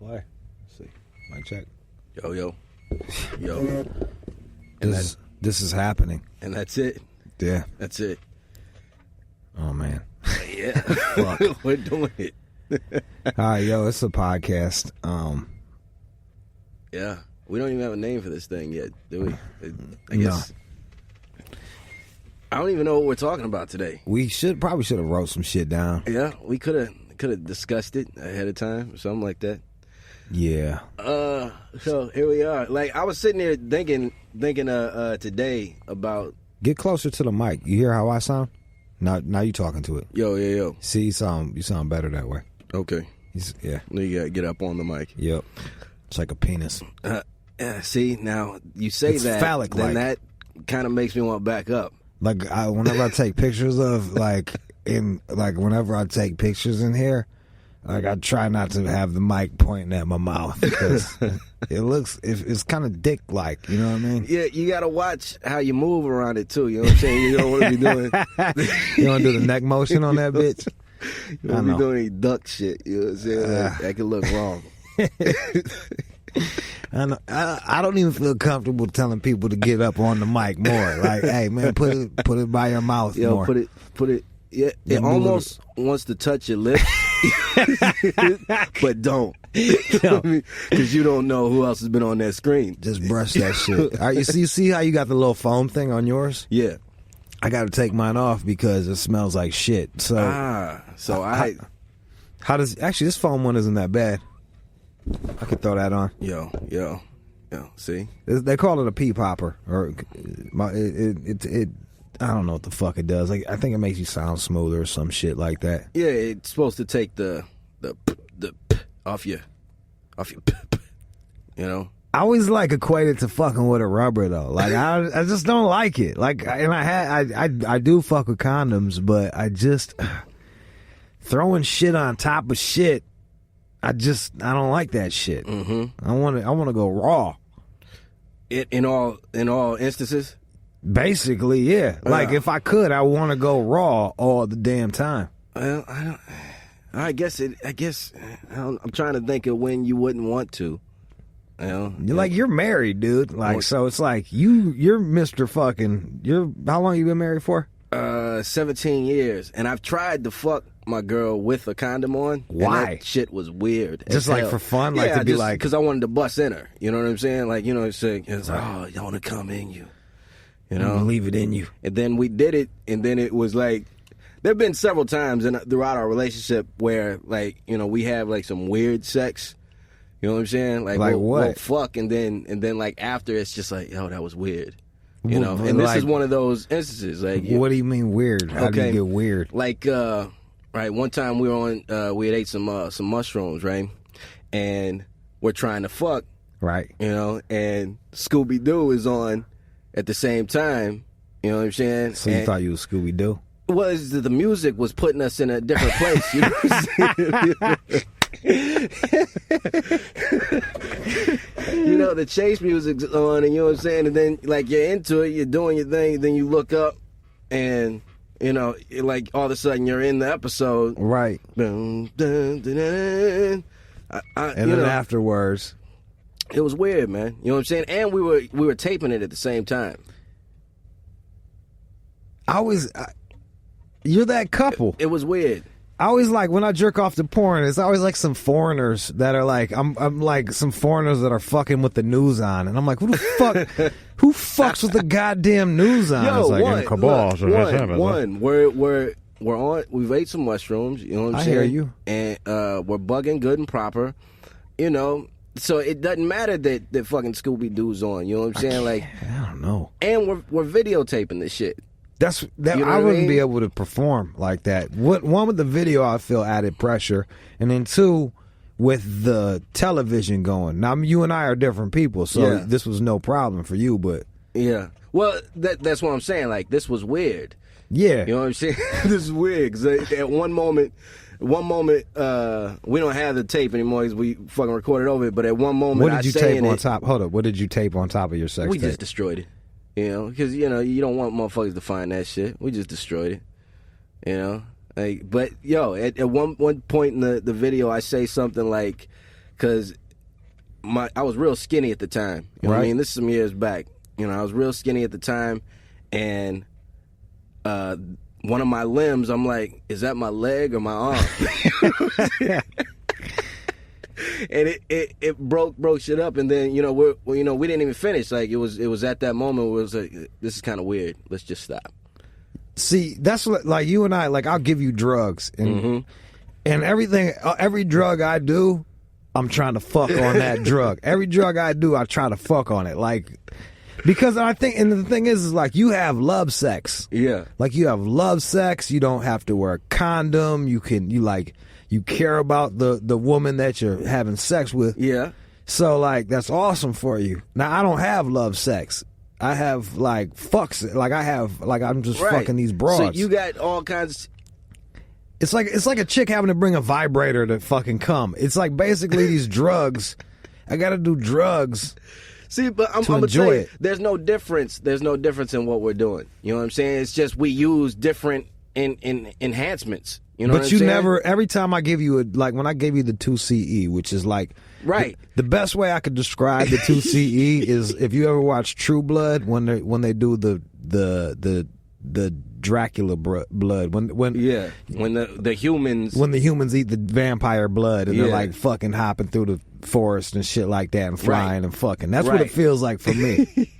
play. Let's see. Mic check. Yo. This is happening. And that's it. Yeah. That's it. Oh, man. Yeah. Fuck. We're doing it. All right, yo, it's a podcast. Yeah. We don't even have a name for this thing yet, do we? I guess. No. I don't even know what we're talking about today. We probably should have wrote some shit down. Yeah, we could have discussed it ahead of time or something like that. Yeah. So here we are. Like, I was sitting there thinking today about. Get closer to the mic. You hear how I sound? Now you talking to it. Yo. See, you sound better that way. Okay. Yeah. You gotta get up on the mic. Yep. It's like a penis. See, now you say it's that, phallic-like. Then that kind of makes me want to back up. Like whenever I take pictures of whenever I take pictures in here, like I try not to have the mic pointing at my mouth because it's kind of dick like, you know what I mean? Yeah, you gotta watch how you move around it too. You know what I'm saying? You don't want to be doing. You don't do the neck motion on that bitch. You don't be doing any duck shit. You know what I'm saying? That could look wrong. I don't even feel comfortable telling people to get up on the mic more. Like, hey man, put it by your mouth more. Put it. Yeah, it almost wants to touch your lips, but don't, because you don't know who else has been on that screen. Just brush that shit. All right, you see how you got the little foam thing on yours? Yeah, I got to take mine off because it smells like shit. So how does actually this foam one isn't that bad. I could throw that on. Yo. See, they call it a pea popper, or it. I don't know what the fuck it does. Like, I think it makes you sound smoother or some shit like that. Yeah, it's supposed to take the off your. You know. I always equate it to fucking with a rubber though. Like I just don't like it. Like, and I do fuck with condoms, but I just throwing shit on top of shit. I don't like that shit. Mm-hmm. I want to go raw. In all instances. Basically, yeah. Like, if I could, I want to go raw all the damn time. Well, I'm trying to think of when you wouldn't want to. You know, you're married, dude. Like, so it's like you're Mr. Fucking. How long you been married for? 17 years, and I've tried to fuck my girl with a condom on. Why? And that shit was weird. Just like for fun, yeah, to be like, because I wanted to bust in her. You know what I'm saying? Like, it's like, oh, you want to come in you. You know, leave it in you. And then we did it, and then it was like, there have been several times throughout our relationship where, we have some weird sex. You know what I'm saying? Like what? We'll fuck, and then after it's just like, yo, that was weird. You know, and this is one of those instances. Like, what do you mean weird? How do you get weird? Like, right, one time we were on, we had ate some mushrooms, right, and we're trying to fuck, right, and Scooby-Doo is on at the same time. You know what I'm saying? So you thought you was Scooby-Doo? Well, the music was putting us in a different place. You know what I'm saying? The chase music's on, and you know what I'm saying, and then you're into it, you're doing your thing, then you look up, and all of a sudden you're in the episode, right? Dun, dun, dun, dun. And then afterwards, it was weird, man. You know what I'm saying? And we were taping it at the same time. You're that couple. It was weird. I always when I jerk off to porn, it's always some foreigners that are I'm like some foreigners that are fucking with the news on, and I'm like, who the fuck, who fucks with the goddamn news on? Yo, it's we're on. We've ate some mushrooms. You know what I'm saying? I hear you. And we're bugging good and proper. So it doesn't matter that fucking Scooby-Doo's on. You know what I'm saying? I don't know. And we're videotaping this shit. I wouldn't be able to perform like that. One, with the video, I feel added pressure, and then two, with the television going. Now, you and I are different people, so this was no problem for you, but yeah. Well, that's what I'm saying. This was weird. Yeah, you know what I'm saying. This is weird because at one moment, we don't have the tape anymore because we fucking recorded over it. But at one moment, what did you tape on top? Hold up, what did you tape on top of your sex tape? We just destroyed it. Because you don't want motherfuckers to find that shit. We just destroyed it. But at one point in the video, I say something like, because I was real skinny at the time. You know what I mean? This is some years back. You know, I was real skinny at the time, and one of my limbs, I'm like, is that my leg or my arm? And it broke shit up, and then we didn't even finish. Like it was at that moment where it was like, this is kind of weird. Let's just stop. See, that's what, like you and I, like I'll give you drugs, and everything, every drug I do, I'm trying to fuck on that drug. Every drug I do, I try to fuck on it, like. Because I think, and the thing is like you have love sex. Yeah. Like you have love sex. You don't have to wear a condom. You care about the woman that you're having sex with. Yeah. So like that's awesome for you. Now I don't have love sex. I have like fucks. Like I'm just fucking these broads. So you got all kinds. It's like a chick having to bring a vibrator to fucking come. It's like basically these drugs. I got to do drugs. See, but I'm gonna tell you, there's no difference. There's no difference in what we're doing. You know what I'm saying? It's just we use different in enhancements. You know but what I'm you saying? never. Every time I give you when I gave you the 2CE, which is like the best way I could describe the 2CE is if you ever watch True Blood when they do the Dracula blood when the humans eat the vampire blood and they're like fucking hopping through the forest and shit like that and flying and fucking. That's what it feels like for me.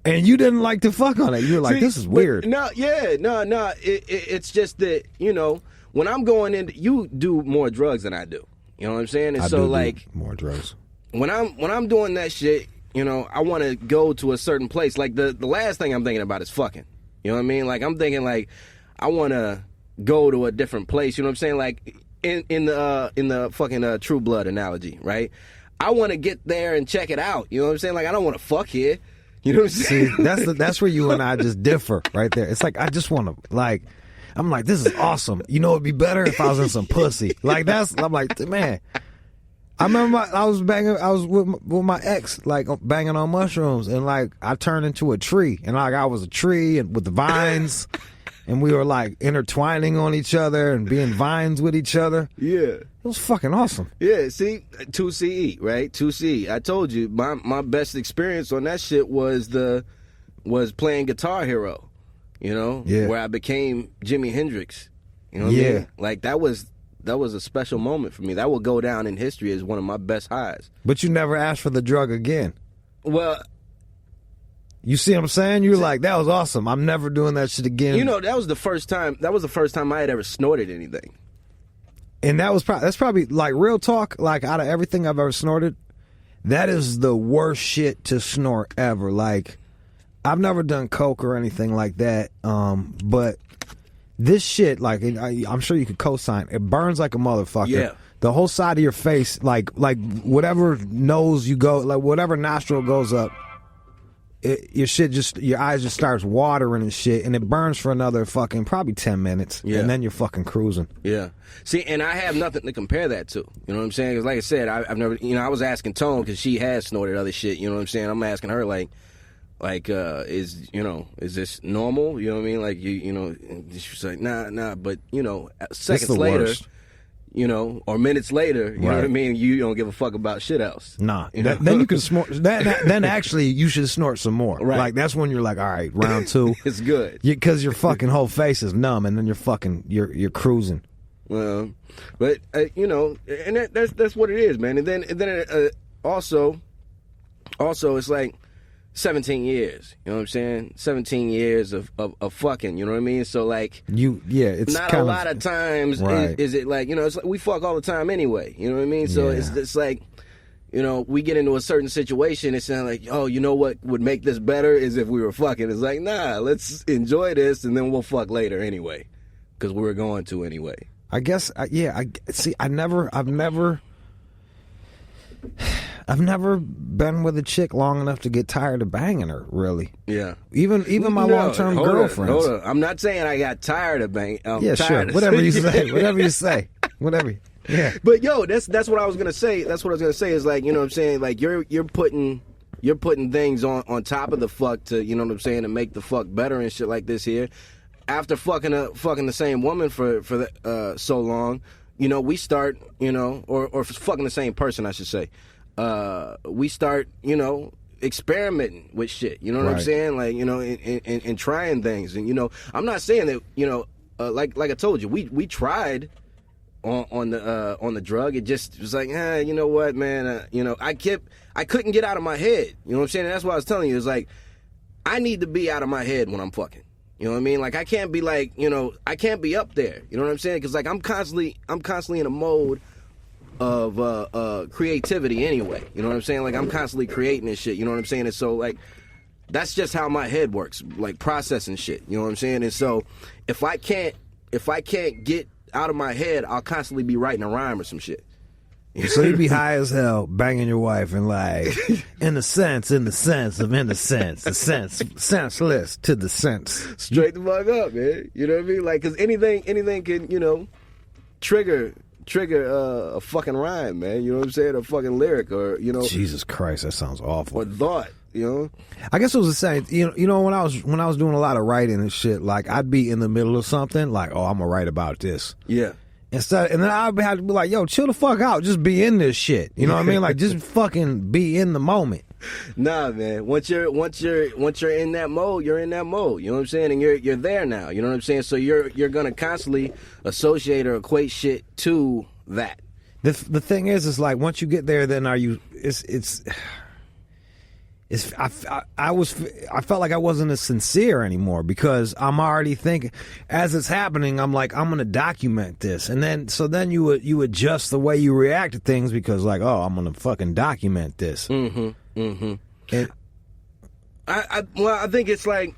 And you didn't like to fuck on it. You were like, this is weird. No. It's just that when I'm going in, you do more drugs than I do. You know what I'm saying? And I so do like more drugs. When I'm doing that shit, I want to go to a certain place. Like the last thing I'm thinking about is fucking. You know what I mean? Like I'm thinking like I want to go to a different place. You know what I'm saying? Like in the fucking True Blood analogy, right? I want to get there and check it out. You know what I'm saying? Like I don't want to fuck here. You know what I'm saying? See, that's where you and I just differ right there. It's like I just want to like. I'm like, this is awesome. You know, it'd be better if I was in some pussy. Like I'm like, man. I remember I was with my ex, like banging on mushrooms, and like I turned into a tree, and like I was a tree and with the vines, and we were like intertwining on each other and being vines with each other. Yeah, it was fucking awesome. Yeah, see, 2CE, right? 2CE. I told you my best experience on that shit was playing Guitar Hero. Where I became Jimi Hendrix. You know what I mean? Like that was a special moment for me. That will go down in history as one of my best highs. But you never asked for the drug again. Well, you see what I'm saying? You're like, that was awesome. I'm never doing that shit again. That was the first time I had ever snorted anything. And that's probably like real talk, like out of everything I've ever snorted, that is the worst shit to snort ever. Like I've never done coke or anything like that. But this shit, like I'm sure you could co-sign. It burns like a motherfucker. Yeah. The whole side of your face, like whatever nose you go, like whatever nostril goes up, your eyes just starts watering and shit, and it burns for another fucking probably 10 minutes, and then you're fucking cruising. Yeah. See, and I have nothing to compare that to. You know what I'm saying? Because like I said, I've never, I was asking Tone because she has snorted other shit. You know what I'm saying? I'm asking her like, is this normal? You know what I mean? Like she's like, nah. But seconds later, worst. Or minutes later, you know what I mean? You don't give a fuck about shit else. Nah. Then you can snort. Then actually, you should snort some more. Right. Like that's when you're like, all right, round 2. It's good because your fucking whole face is numb, and then you're cruising. Well, but and that's what it is, man. And then also it's like 17 years, you know what I'm saying? 17 years of fucking, you know what I mean? So like, it's not a lot of times is it like, it's like we fuck all the time anyway, you know what I mean? So it's like, we get into a certain situation, it's like, oh, you know what would make this better is if we were fucking. It's like, nah, let's enjoy this and then we'll fuck later anyway, because we were going to anyway. I guess, I've never been with a chick long enough to get tired of banging her, really. Yeah. Even my long-term girlfriends. Hold on. I'm not saying I got tired of banging. Sure. Whatever you say. Whatever. Yeah. But that's what I was gonna say. That's what I was gonna say is like, you know what I'm saying? Like you're putting things on top of the fuck to, you know what I'm saying, to make the fuck better and shit like this here. After fucking the same woman for so long, we start, or fucking the same person, I should say. We start, experimenting with shit. You know what I'm saying? Like, and trying things. And, I'm not saying that, like I told you, we tried on the drug. It just was like, you know what, man? I couldn't get out of my head. You know what I'm saying? And that's what I was telling you. It's like, I need to be out of my head when I'm fucking. You know what I mean? Like, I can't be like, I can't be up there. You know what I'm saying? Because like I'm constantly in a mode of creativity anyway. You know what I'm saying? Like, I'm constantly creating this shit. You know what I'm saying? And so like, that's just how my head works, like processing shit. You know what I'm saying? And so if I can't get out of my head, I'll constantly be writing a rhyme or some shit. So you be high as hell, banging your wife, and like, in the sense of the senseless to the sense. Straight the fuck up, man. You know what I mean? Like, because anything can, trigger a fucking rhyme, man. You know what I'm saying? A fucking lyric, or Jesus Christ, that sounds awful. Or thought, I guess it was the same. When I was doing a lot of writing and shit, like I'd be in the middle of something, like, oh, I'm gonna write about this. Yeah. And then I'd have to be like, yo, chill the fuck out. Just be in this shit. You know what I mean? Like, just fucking be in the moment. Nah, man. Once you're in that mode, you're in that mode. You know what I'm saying? And you're there now. You know what I'm saying? So you're gonna constantly associate or equate shit to that. The thing is like, once you get there, then I felt like I wasn't as sincere anymore, because I'm already thinking, as it's happening, I'm like, I'm gonna document this, and then you adjust the way you react to things, because like, oh, I'm gonna fucking document this. And I think it's like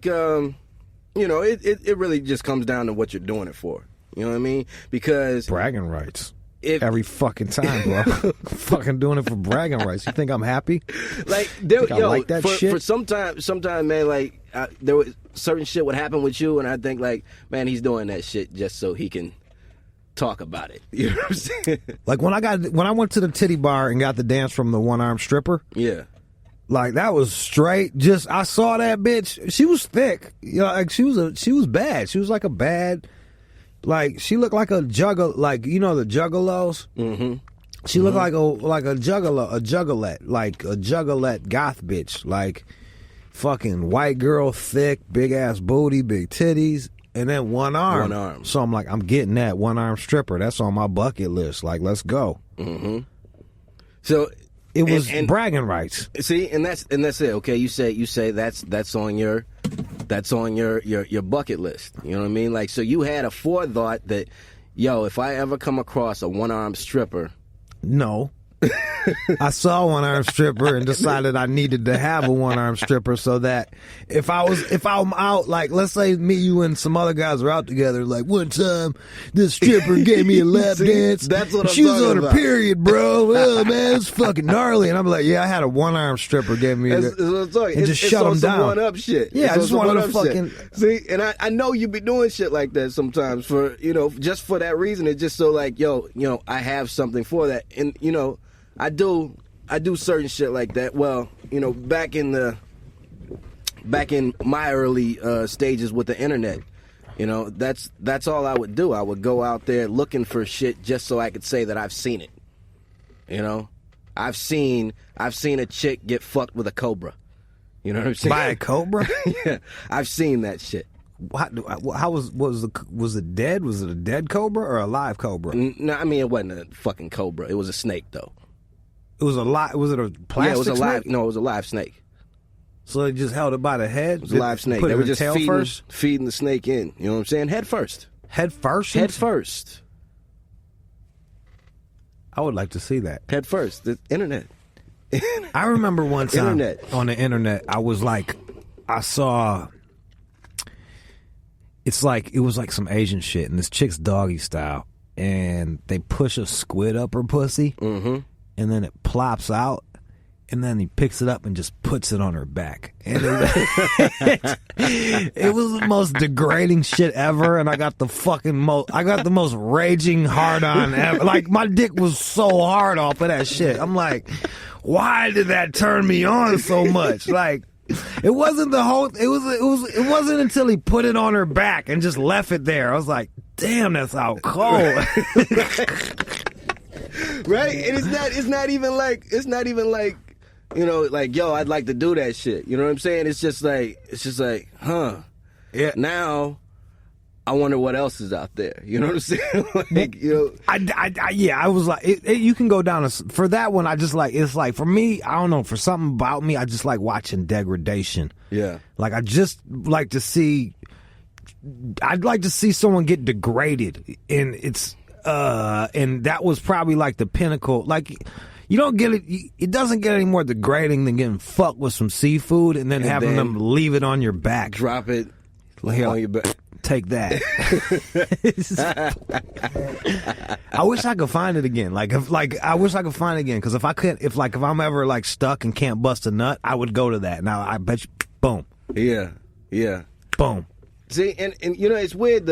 it really just comes down to what you're doing it for. You know what I mean? Because bragging rights. Every fucking time, bro. Fucking doing it for bragging rights. You think I'm happy? Like, like that shit? For sometime, man, like, there was certain shit would happen with you, and I think, like, man, he's doing that shit just so he can talk about it. You know what I'm saying? Like, when I went to the titty bar and got the dance from the one-armed stripper. Yeah. Like, that was straight. Just, I saw that bitch. She was thick. Like, she was bad. She was like a bad. Like, she looked like a juggle, like, the juggalos? Mm-hmm. She looked like a juggalette, like a juggalette goth bitch, like fucking white girl, thick, big ass booty, big titties, and then one arm. One arm. So I'm like, I'm getting that one-arm stripper. That's on my bucket list. Like, let's go. Mm-hmm. So it was bragging rights. See, and that's it. Okay, you say that's on your bucket list. You know what I mean? Like, so you had a forethought that, yo, if I ever come across a one-armed stripper. No. I saw a one-armed stripper and decided I needed to have a one-armed stripper, so that if I'm out, like, let's say me, you, and some other guys are out together, like, one time this stripper gave me a lap dance. That's what I'm she was on about. her period, bro. Oh, man, it's fucking gnarly. And I'm like, yeah, I had a one-armed stripper give me that's what I'm talking. And just shut them down. One-up shit. Yeah, I just wanted to fucking see. And I know you be doing shit like that sometimes for just for that reason. It's just so like, yo, I have something for that, and I do certain shit like that. Well, back in my early stages with the internet, that's all I would do. I would go out there looking for shit just so I could say that I've seen it. I've seen a chick get fucked with a cobra. You know what I'm saying? By a cobra? Yeah, I've seen that shit. How was it dead? Was it a dead cobra or a live cobra? No, I mean, it wasn't a fucking cobra. It was a snake, though. It was a live. Was it a plastic? Yeah, it was a live. snake? No, it was a live snake. So they just held it by the head. It was a live snake. They were just feeding the snake in. You know what I'm saying? Head first. Head first. Head first. I would like to see that. Head first. The internet. I remember one time on the internet, I was like, I saw. It was like some Asian shit, and this chick's doggy style, and they push a squid up her pussy. Mm-hmm. And then it plops out, and then he picks it up and just puts it on her back. And it was the most degrading shit ever, and I got the most raging hard on ever. Like, my dick was so hard off of that shit. I'm like, why did that turn me on so much? Like, It wasn't the whole. It wasn't until he put it on her back and just left it there. I was like, damn, that's out cold. Right? And it's not even like you know, like, yo, I'd like to do that shit. You know what I'm saying? It's just like, huh? Yeah. Now, I wonder what else is out there. You know what I'm saying? Like, you know, yeah, I was like, you can go down for that one. I just like, it's like, for me, I don't know, for something about me, I just like watching degradation. Yeah. Like, I just like to see, I'd like to see someone get degraded, and and that was probably like the pinnacle. Like, you don't get it. It doesn't get any more degrading than getting fucked with some seafood and then having them leave it on your back. Drop it like, on your back. Take that. I wish I could find it again. I wish I could find it again. Because if I'm ever like stuck and can't bust a nut, I would go to that. Now I bet you, boom. Yeah. Boom. See, and you know, it's weird.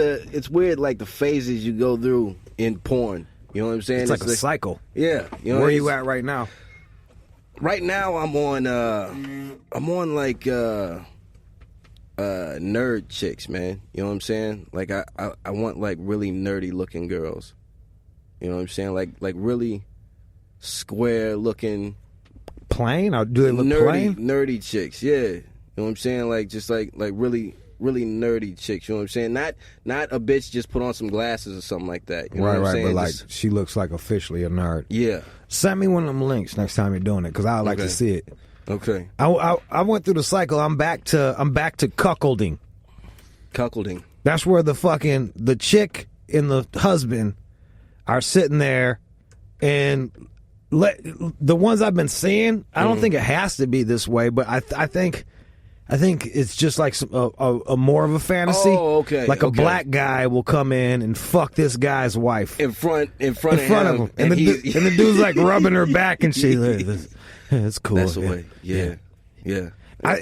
Like the phases you go through in porn. You know what I'm saying? It's like a cycle. Yeah. You know, where are you at right now? Right now, I'm on like nerd chicks, man. You know what I'm saying? Like I want like really nerdy looking girls. You know what I'm saying? Like really square looking. Plain? Or do they look plain? Nerdy chicks, yeah. You know what I'm saying? Like just like really nerdy chicks. You know what I'm saying? Not a bitch just put on some glasses or something like that. You know what I'm saying? But like she looks like officially a nerd. Yeah. Send me one of them links next time you're doing it, because I'd like to see it. Okay. I went through the cycle. I'm back to cuckolding. Cuckolding. That's where the chick and the husband are sitting there, and the ones I've been seeing, I don't think it has to be this way, but I think it's just like a more of a fantasy. Oh, okay. Like a black guy will come in and fuck this guy's wife in front of him, and the dude's like rubbing her back, and she, it's cool. That's the way. Yeah. I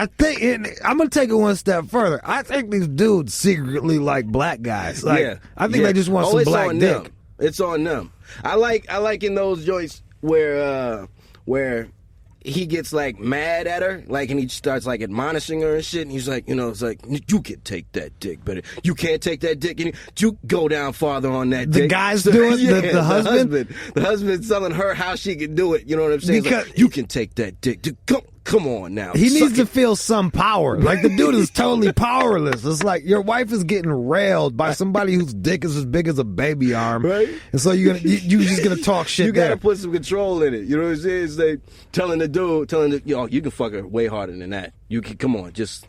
think, and I'm gonna take it one step further. I think these dudes secretly like black guys. Like, I think they just want some black dick. Them. It's on them. I like in those joints where he gets like mad at her, like, and he starts like admonishing her and shit, and he's like, you know, it's like, you can take that dick, but you can't take that dick, and you go down farther on that dick. The guy's doing the husband? The husband's telling her how she can do it, you know what I'm saying? Because like, you can take that dick. Come on now. He needs to feel some power. Like, the dude is totally powerless. It's like your wife is getting railed by somebody whose dick is as big as a baby arm. Right? And so you're just gonna talk shit. You gotta put some control in it. You know what I'm saying? It's like telling the dude, yo, you can fuck her way harder than that. You can, come on, just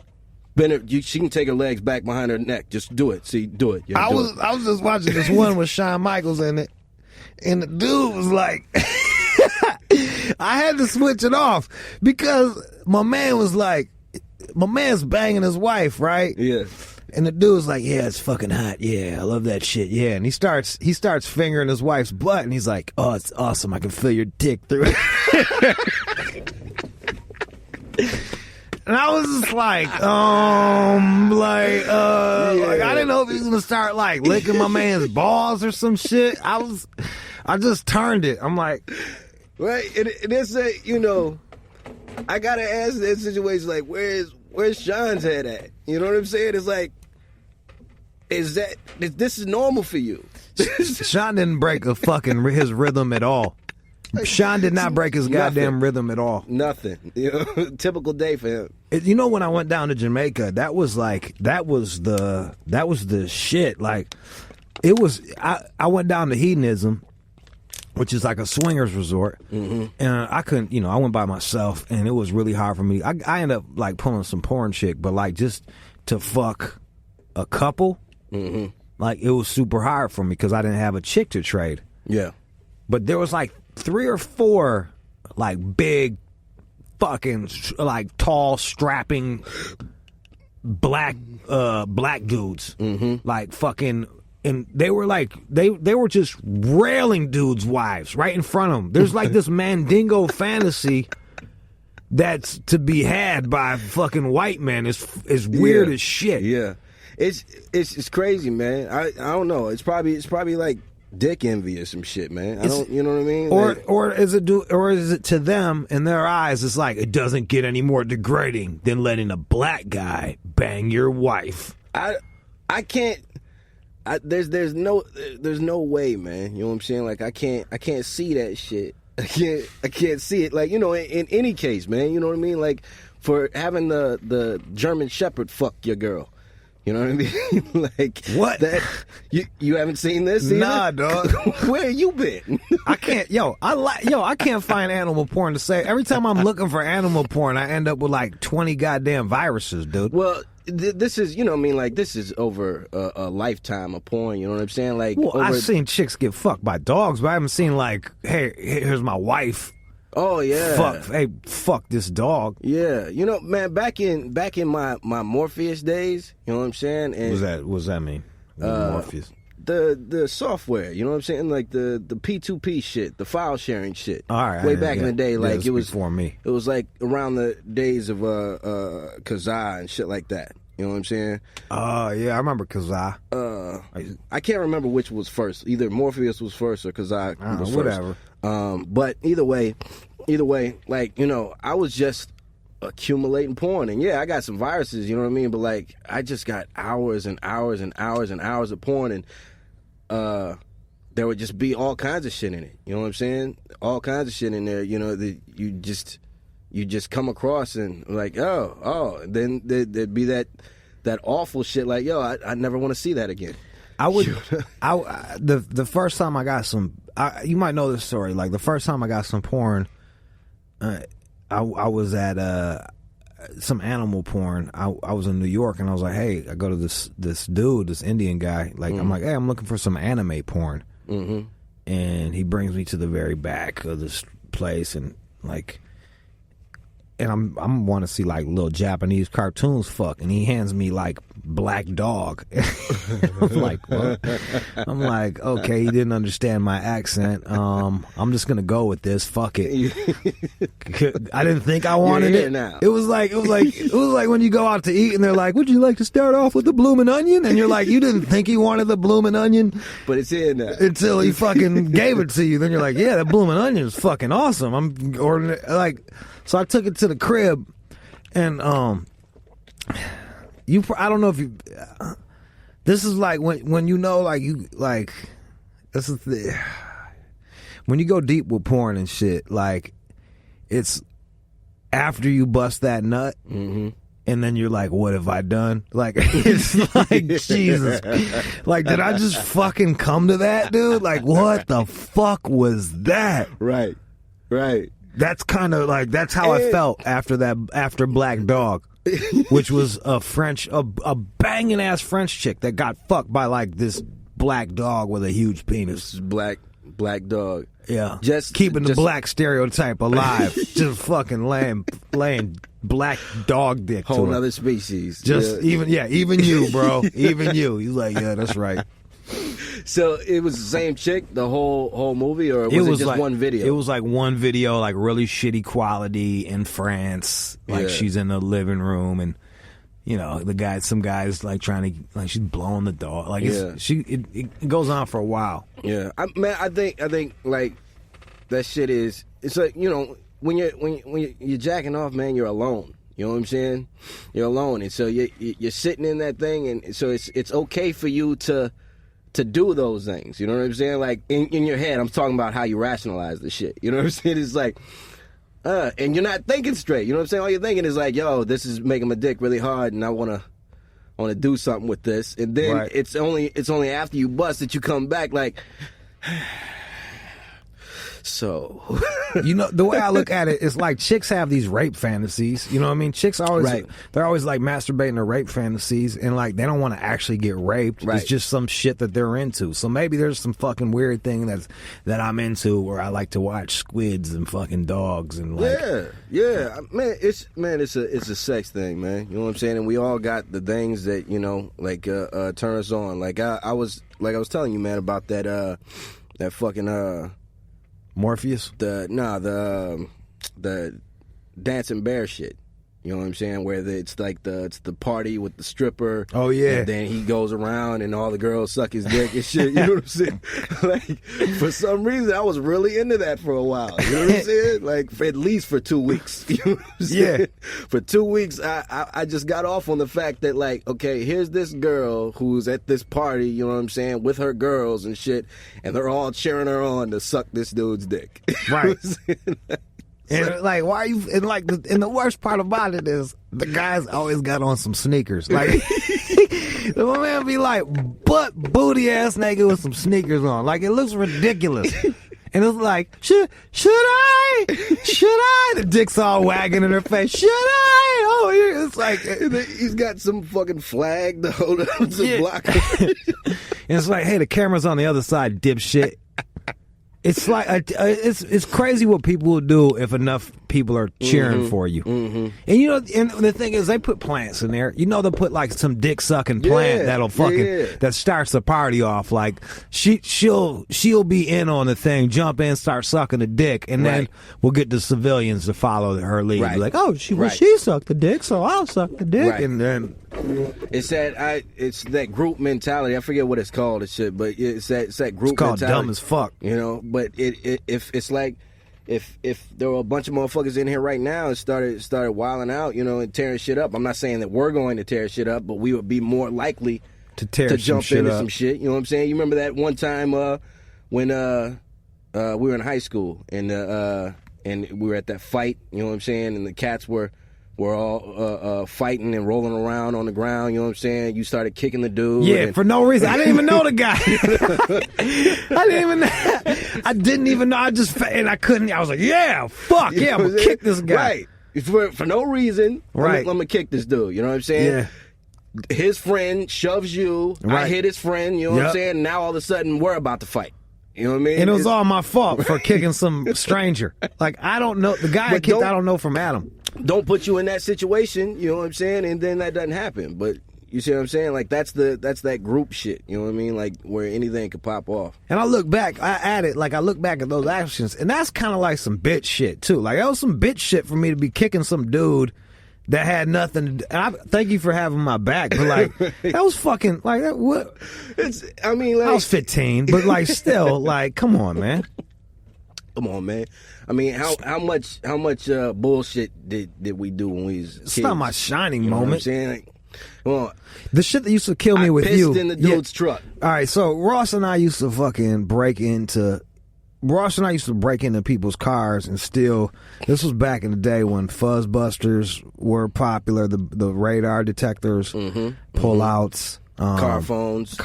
bend her. She can take her legs back behind her neck. Just do it. See, do it. Yeah, I was just watching this one with Shawn Michaels in it, and the dude was like, I had to switch it off because my man was like, my man's banging his wife, right? Yeah. And the dude's like, yeah, it's fucking hot. Yeah, I love that shit. Yeah. And he starts fingering his wife's butt, and he's like, oh, it's awesome. I can feel your dick through it. And I was just like, I didn't know if he was gonna start like licking my man's balls or some shit. I just turned it. I'm like, right, and it's a, you know, I gotta ask in that situation, like, where's Sean's head at? You know what I'm saying? It's like, this is normal for you? Sean didn't break his rhythm at all. Sean did not break his goddamn rhythm at all. Nothing. You know, typical day for him. You know, when I went down to Jamaica, that was the shit. Like, it was. I went down to Hedonism, which is like a swingers resort, and I couldn't. You know, I went by myself, and it was really hard for me. I ended up like pulling some porn chick, but like just to fuck a couple, like it was super hard for me because I didn't have a chick to trade. Yeah, but there was like 3 or 4 like big fucking like tall strapping black dudes, like fucking, and they were like they were just railing dudes' wives right in front of them. There's like this Mandingo fantasy that's to be had by fucking white men is weird as shit. Yeah, it's crazy, man. I don't know. It's probably like dick envy or some shit, man. I don't, you know what I mean? Or is it to them in their eyes? It's like it doesn't get any more degrading than letting a black guy bang your wife. I can't. There's no way, man. You know what I'm saying? Like I can't see that shit. I can't see it. Like, you know, in any case, man. You know what I mean? Like for having the German Shepherd fuck your girl. You know what I mean? Like what? That you haven't seen this either? Nah, dog. Where you been? I can't. I can't find animal porn to say. Every time I'm looking for animal porn, I end up with like 20 goddamn viruses, dude. Well, this is, you know what I mean, like this is over a lifetime of porn. You know what I'm saying? Like, I've seen chicks get fucked by dogs, but I haven't seen like, hey, here's my wife. Oh yeah. Fuck this dog. Yeah, you know, man. Back in my Morpheus days, you know what I'm saying? And what's that mean? Morpheus. The software, you know what I'm saying? Like the P2P shit, the file sharing shit. All right. Way back in the day, like it was before me. It was like around the days of Kazaa and shit like that. You know what I'm saying? Yeah, I remember Kazaa. I can't remember which was first. Either Morpheus was first or Kazaa was whatever. First. But either way, like, you know, I was just accumulating porn, and yeah, I got some viruses, you know what I mean? But like, I just got hours and hours and hours and hours of porn, and there would just be all kinds of shit in it. You know what I'm saying? All kinds of shit in there. You know, that you just come across and like, oh, then there'd be that awful shit. Like, yo, I never want to see that again. The first time I got some, you might know this story. Like the first time I got some porn, I was at some animal porn. I was in New York, and I was like, hey, I go to this dude, this Indian guy. Like, I'm like, hey, I'm looking for some anime porn. Mm-hmm. And he brings me to the very back of this place, and like, and I'm want to see like little Japanese cartoons fuck, and he hands me like Black Dog. I'm like, what? I'm like, okay, he didn't understand my accent. I'm just gonna go with this. Fuck it. I didn't think I wanted it. Now. It was like when you go out to eat and they're like, would you like to start off with the bloomin' onion? And you're like, you didn't think he wanted the bloomin' onion, but it's here now. Until he fucking gave it to you. Then you're like, yeah, that bloomin' onion is fucking awesome. I'm ordering like. So I took it to the crib, and I don't know if you. This is like when you know, like you like. This is when you go deep with porn and shit. Like, it's after you bust that nut, and then you're like, "What have I done?" Like, it's like Jesus. Like, did I just fucking come to that, dude? Like, what the fuck was that? Right. That's kind of like, that's how I felt after Black Dog, which was a banging ass French chick that got fucked by like this black dog with a huge penis. Black Dog. Yeah. Just keeping the black stereotype alive. Just fucking laying black dog dick to whole other species. Even you, bro. Even you. He's like, yeah, that's right. So it was the same chick the whole movie, or was it just like, one video? It was like one video, like really shitty quality in France. Like she's in the living room, and you know some guys like trying to, like, she's blowing the dog. Like it goes on for a while. Yeah, I think like that shit is. It's like, you know, when you're jacking off, man, you're alone. You know what I'm saying? You're alone, and so you're sitting in that thing, and so it's okay for you to do those things. You know what I'm saying? Like, in your head, I'm talking about how you rationalize the shit. You know what I'm saying? It's like, and you're not thinking straight. You know what I'm saying? All you're thinking is like, yo, this is making my dick really hard, and I want to do something with this. And then it's only after you bust that you come back like, so. You know, the way I look at it is like chicks have these rape fantasies. You know what I mean? Chicks always, they're always like masturbating to rape fantasies, and like they don't want to actually get raped. It's just some shit that they're into. So maybe there's some fucking weird thing that I'm into, where I like to watch squids and fucking dogs and like. Yeah. Man, it's a sex thing, man. You know what I'm saying? And we all got the things that, you know, like turn us on. Like I was telling you, man, about that fucking Morpheus? The dancing bear shit. You know what I'm saying? Where it's like it's the party with the stripper. Oh yeah. And then he goes around and all the girls suck his dick and shit. You know what I'm saying? Like, for some reason, I was really into that for a while. You know what I'm saying? Like, at least for 2 weeks. You know what I'm saying? Yeah. For 2 weeks, I just got off on the fact that, like, okay, here's this girl who's at this party, you know what I'm saying, with her girls and shit, and they're all cheering her on to suck this dude's dick. Right. And like, why are you? And like, and the worst part about it is the guys always got on some sneakers. Like, the man be like, butt booty ass nigga with some sneakers on. Like, it looks ridiculous. And it's like, should I? The dick's all wagging in her face. Should I? Oh, it's like he's got some fucking flag to hold up to block her. And it's like, hey, the camera's on the other side, dipshit. It's like it's crazy what people will do if enough people are cheering for you. Mm-hmm. And you know, and the thing is, they put plants in there. You know, they'll put like some dick sucking plant that'll fucking that starts the party off. Like she'll be in on the thing, jump in, start sucking the dick, and then we'll get the civilians to follow her lead. Be like, oh, she sucked the dick, so I'll suck the dick, and then it's that group mentality. I forget what it's called, and shit, but it's that group. It's called mentality. Dumb as fuck, you know. But if it's like if there were a bunch of motherfuckers in here right now and started wilding out, you know, and tearing shit up. I'm not saying that we're going to tear shit up, but we would be more likely to jump into some shit. You know what I'm saying? You remember that one time when we were in high school and we were at that fight. You know what I'm saying? And the cats were all fighting and rolling around on the ground, you know what I'm saying? You started kicking the dude. Yeah, for no reason. I didn't even know the guy. I didn't even know. I couldn't. I was like, yeah, fuck, yeah, I'm going to kick this guy. Right. For no reason, right. I'm going to kick this dude, you know what I'm saying? Yeah. His friend shoves you. Right. I hit his friend, you know what I'm saying? Now all of a sudden, we're about to fight. You know what I mean? And it was all my fault for kicking some stranger. Like, I don't know. The guy I kicked, I don't know from Adam. Don't put you in that situation, you know what I'm saying? And then that doesn't happen. But you see what I'm saying? Like, that's that group shit, you know what I mean? Like, where anything could pop off. And I look back at those actions, and that's kind of like some bitch shit, too. Like, that was some bitch shit for me to be kicking some dude that had nothing to do. And I thank you for having my back, but like, that was fucking, like, what? I was 15, but like, still, like, come on, man. Come on, man. I mean, how much bullshit did we do when we was kids? It's not my shining you know moment. What I'm saying? Like, well, the shit that used to kill me with you. Pissed in the dude's truck. All right, so Ross and I used to break into people's cars and steal. This was back in the day when fuzzbusters were popular, the radar detectors, pullouts, car phones,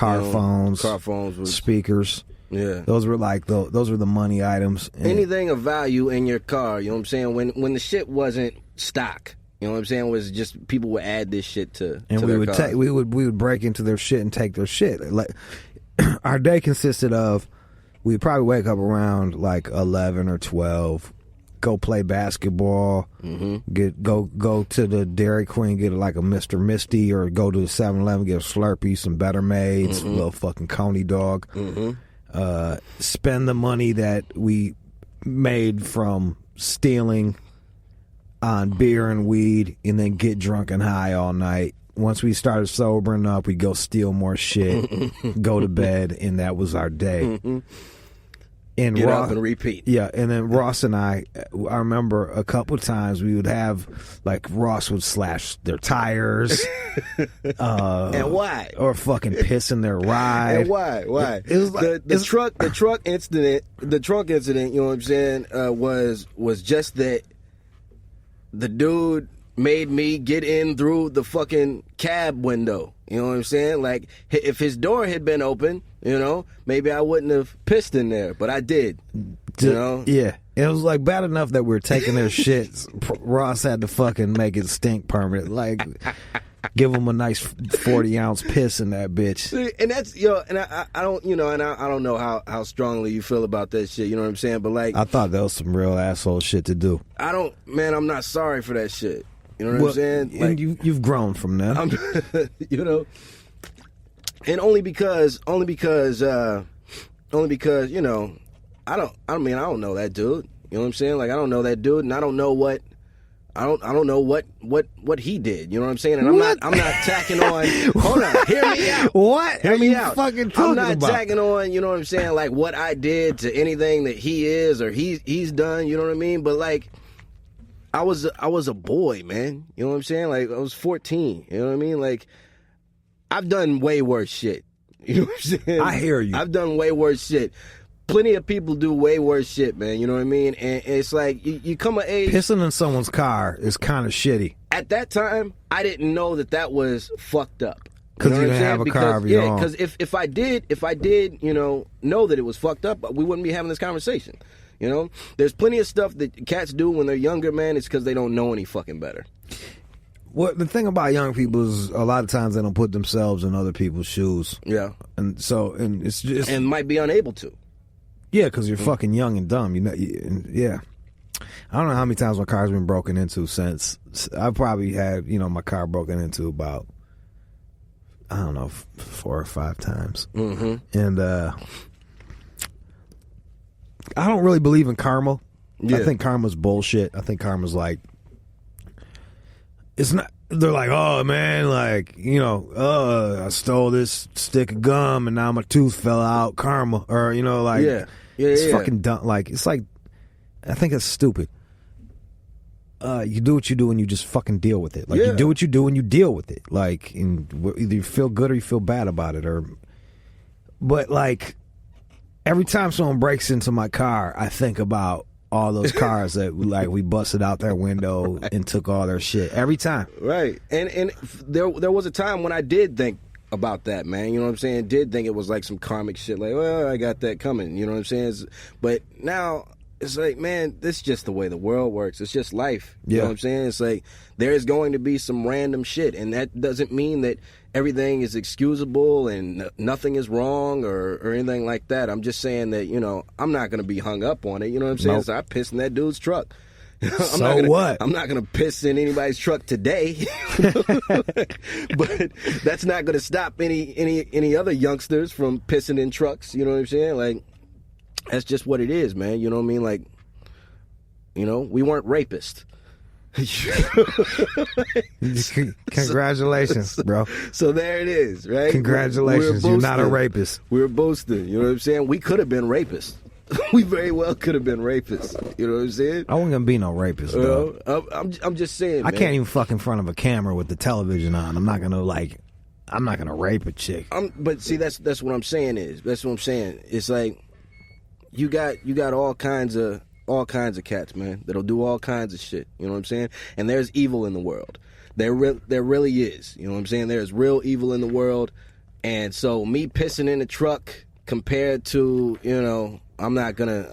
with speakers. Yeah, those were the money items. Anything of value in your car, you know what I'm saying? When the shit wasn't stock, you know what I'm saying? It was just people would add this shit to their car. We would break into their shit and take their shit. Like, our day consisted of, we'd probably wake up around like 11 or 12, go play basketball, go to the Dairy Queen, get like a Mr. Misty, or go to the 7-Eleven, get a Slurpee, some Better Maids, a little fucking Coney dog. Spend the money that we made from stealing on beer and weed, and then get drunk and high all night. Once we started sobering up, we'd go steal more shit, go to bed, and that was our day. And get up and repeat. Yeah, and then Ross and I remember a couple times we would have, like, Ross would slash their tires. And why? Or fucking piss in their ride. And why? It was like, the trunk incident, you know what I'm saying, was just that the dude made me get in through the fucking cab window. You know what I'm saying? Like, if his door had been open, you know, maybe I wouldn't have pissed in there, but I did. You know? Yeah. It was like bad enough that we were taking their shit. Ross had to fucking make it stink permanent. Like, give him a nice 40-ounce piss in that bitch. And that's, and I don't, and I don't know how strongly you feel about that shit, you know what I'm saying? But like, I thought that was some real asshole shit to do. I'm not sorry for that shit. You know what I'm saying? Like, and you've grown from that. And only because I don't know that dude. You know what I'm saying? Like, I don't know that dude, and I don't know what I don't know what he did. You know what I'm saying? And I'm not tacking on. Hold on, hear me out. What? Hear me out. Fucking talking I'm not about? tacking on. You know what I'm saying? Like what I did to anything that he is or he's done. You know what I mean? But like, I was a boy, man. You know what I'm saying? Like I was 14. You know what I mean? Like I've done way worse shit. You know what I'm saying? I hear you. I've done way worse shit. Plenty of people do way worse shit, man. You know what I mean? And it's like you come of age. Pissing in someone's car is kind of shitty. At that time, I didn't know that was fucked up. Because you didn't have a car of your own. Because if I did, know that it was fucked up, we wouldn't be having this conversation. You know, there's plenty of stuff that cats do when they're younger, man. It's because they don't know any fucking better. Well, the thing about young people is a lot of times they don't put themselves in other people's shoes. Yeah, and it's just and might be unable to. Yeah, because you're fucking young and dumb. Yeah. I don't know how many times my car's been broken into since. I've probably had, my car broken into about, I don't know, 4 or 5 times. Mm-hmm. And I don't really believe in karma. Yeah. I think karma's bullshit. I think karma's like, it's not. They're like, oh man, like I stole this stick of gum and now my tooth fell out. Karma, or like, it's fucking dumb. Like it's like, I think it's stupid. You do what you do and you just fucking deal with it. Like you do what you do and you deal with it. Like either you feel good or you feel bad about it. But like every time someone breaks into my car, I think about all those cars that we busted out their window and took all their shit every time. Right. And there was a time when I did think about that, man. You know what I'm saying? Did think it was like some karmic shit, like, well, I got that coming. You know what I'm saying? But now it's like, man, this is just the way the world works. It's just life. You know what I'm saying? It's like there's going to be some random shit, and that doesn't mean that everything is excusable and nothing is wrong or anything like that. I'm just saying that, I'm not going to be hung up on it. You know what I'm saying? Nope. So I pissed in that dude's truck. What? I'm not going to piss in anybody's truck today. But that's not going to stop any other youngsters from pissing in trucks. You know what I'm saying? Like, that's just what it is, man. You know what I mean? Like, we weren't rapists. Congratulations, bro. So there it is, right? Congratulations, you're not a rapist. We're boasting, you know what I'm saying? We could have been rapists. We very well could have been rapists. You know what I'm saying? I wasn't gonna be no rapist, though. I'm just saying, I can't even fuck in front of a camera with the television on. I'm not gonna rape a chick. But see, that's what I'm saying is. That's what I'm saying. It's like you got all kinds of cats, man, that'll do all kinds of shit. You know what I'm saying? And there's evil in the world. There really is. You know what I'm saying? There's real evil in the world. And so me pissing in the truck compared to, I'm not because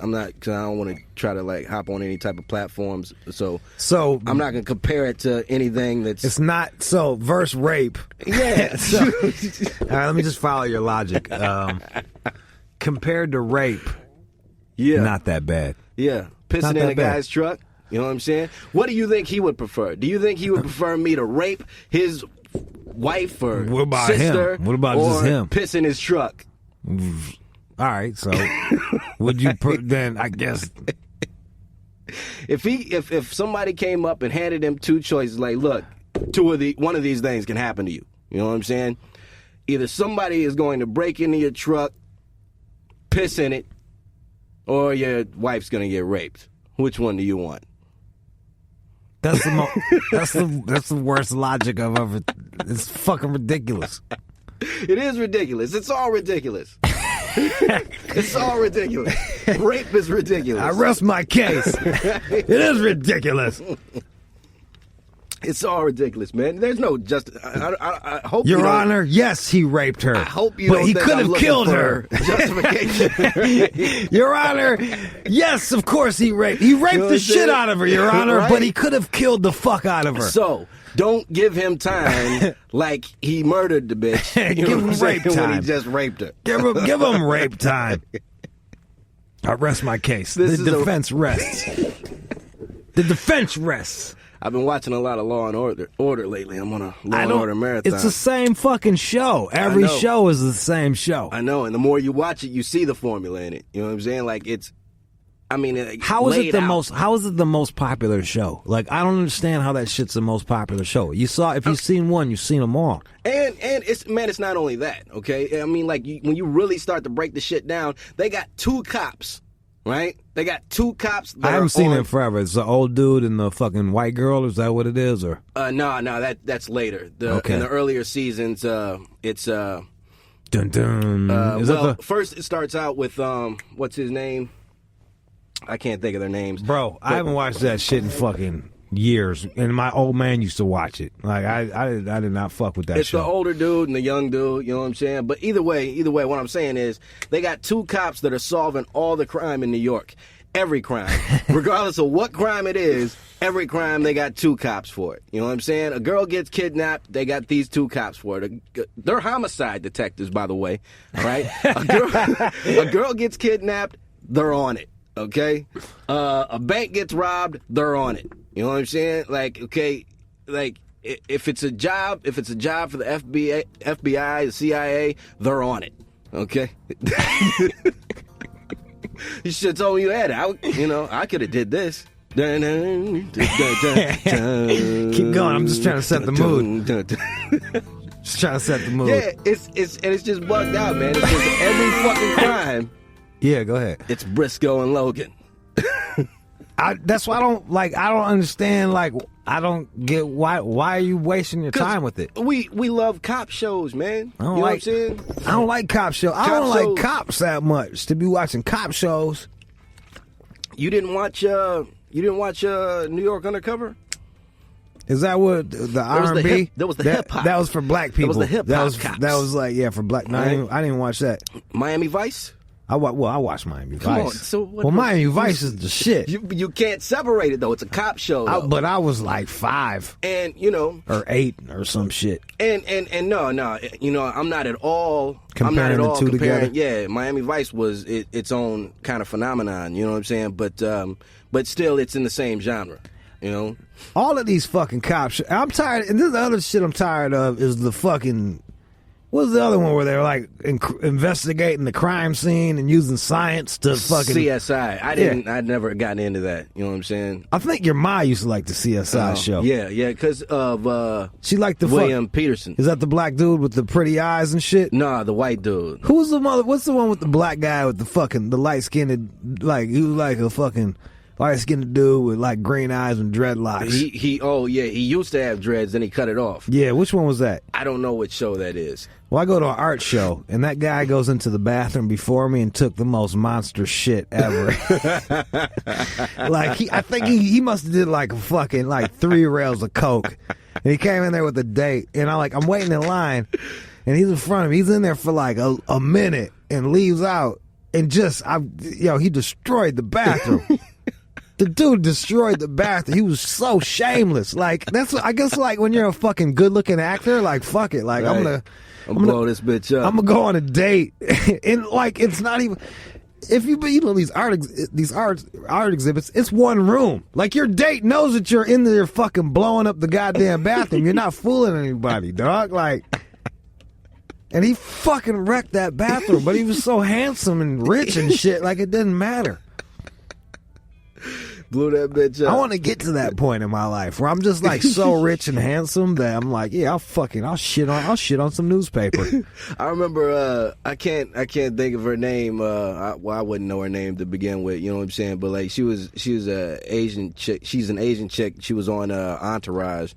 I don't want to try to like hop on any type of platforms. So I'm not gonna compare it to anything that's. It's not verse rape. Yeah. All right, let me just follow your logic. Compared to rape, not that bad. Yeah, pissing in a guy's truck. You know what I'm saying? What do you think he would prefer? Do you think he would prefer me to rape his wife or sister? What about just him? Piss in his truck. All right, so would you then? I guess if somebody came up and handed him 2 choices, like, look, one of these things can happen to you. You know what I'm saying? Either somebody is going to break into your truck, piss in it, or your wife's going to get raped. Which one do you want? That's the worst logic I've ever. It's fucking ridiculous. It is ridiculous. It's all ridiculous. It's all ridiculous. Rape is ridiculous. I rest my case. It is ridiculous. It's all ridiculous, man. There's no I hope Your Honor, yes, he raped her. I hope you but don't he think could I'm have killed her. Justification. Your Honor, yes, of course he raped. He raped the shit out of her, Your Honor, right? But he could have killed the fuck out of her. So don't give him time like he murdered the bitch. Give him rape time when he just raped her. Give him rape time. I rest my case. The defense rests. The defense rests. I've been watching a lot of Law and Order lately. I'm on a Law and Order marathon. It's the same fucking show. Every show is the same show. I know, and the more you watch it, you see the formula in it. You know what I'm saying? Like I mean, how is it the most popular show? Like, I don't understand how that shit's the most popular show. If you've seen one, you've seen them all. And it's not only that, okay? I mean, like, when you really start to break the shit down, they got 2 cops, right? They got 2 cops. I haven't seen it forever. It's the old dude and the fucking white girl. Is that what it is, or? No, that's later. In the earlier seasons, it's Dun dun. First it starts out with what's his name? I can't think of their names. Bro, I haven't watched that shit in fucking years, and my old man used to watch it. Like, I did not fuck with that it's show. It's the older dude and the young dude, you know what I'm saying? But either way, what I'm saying is they got 2 cops that are solving all the crime in New York. Every crime. Regardless of what crime it is, every crime, they got 2 cops for it. You know what I'm saying? A girl gets kidnapped, they got these 2 cops for it. They're homicide detectives, by the way, all right? A girl gets kidnapped, they're on it. Okay, a bank gets robbed, they're on it. You know what I'm saying? Like, okay, like if it's a job for the FBI, the CIA, they're on it. Okay, you should have told me you had it. I could have did this. Keep going. I'm just trying to set the mood. Just trying to set the mood. Yeah, it's just bugged out, man. It's just every fucking crime. Yeah, go ahead. It's Briscoe and Logan. That's why I don't understand. Like, I don't get why are you wasting your time with it? We love cop shows, man. You know what I'm saying? I don't like cop shows. I don't like cops that much to be watching cop shows. You didn't watch New York Undercover? Is that what the R&B? That was the hip hop. That was for black people. That was the hip hop cops. That was like, yeah, for black. No, right? I didn't watch that. Miami Vice? I watched Miami Vice. Come on, so Miami Vice is the shit. You can't separate it though. It's a cop show. But I was like 5, and or 8 or some shit. And no, I'm not at all comparing the two together. Yeah, Miami Vice was its own kind of phenomenon. You know what I'm saying? But still, it's in the same genre. You know, all of these fucking cops. I'm tired. And this is the other shit I'm tired of is the fucking. What was the other one where they were like investigating the crime scene and using science to fucking CSI? I'd never gotten into that. You know what I'm saying? I think your ma used to like the CSI show. Yeah, because of she liked the William Peterson. Is that the black dude with the pretty eyes and shit? Nah, the white dude. Who's the mother? What's the one with the black guy with the light skinned, like he was like a fucking light-skinned dude with like green eyes and dreadlocks. He used to have dreads, then he cut it off. Yeah, which one was that? I don't know which show that is. Well, I go to an art show, and that guy goes into the bathroom before me and took the most monster shit ever. Like, I think he must have did like 3 rails of coke, and he came in there with a date, and I'm waiting in line, and he's in front of me. He's in there for like a minute and leaves out, and he destroyed the bathroom. The dude destroyed the bathroom. He was so shameless. Like, that's, I guess, like when you're a fucking good-looking actor, like, fuck it. Like, right. I'm gonna blow this bitch up. I'm gonna go on a date, and like, it's not even. If these art exhibits, it's one room. Like, your date knows that you're in there fucking blowing up the goddamn bathroom. You're not fooling anybody, dog. Like, and he fucking wrecked that bathroom, but he was so handsome and rich and shit. Like, it didn't matter. Blew that bitch up. I want to get to that point in my life where I'm just like so rich and handsome that I'm like, yeah, I'll shit on some newspaper. I remember I can't think of her name. I wouldn't know her name to begin with. You know what I'm saying? But like she was a Asian chick. She's an Asian chick. She was on Entourage.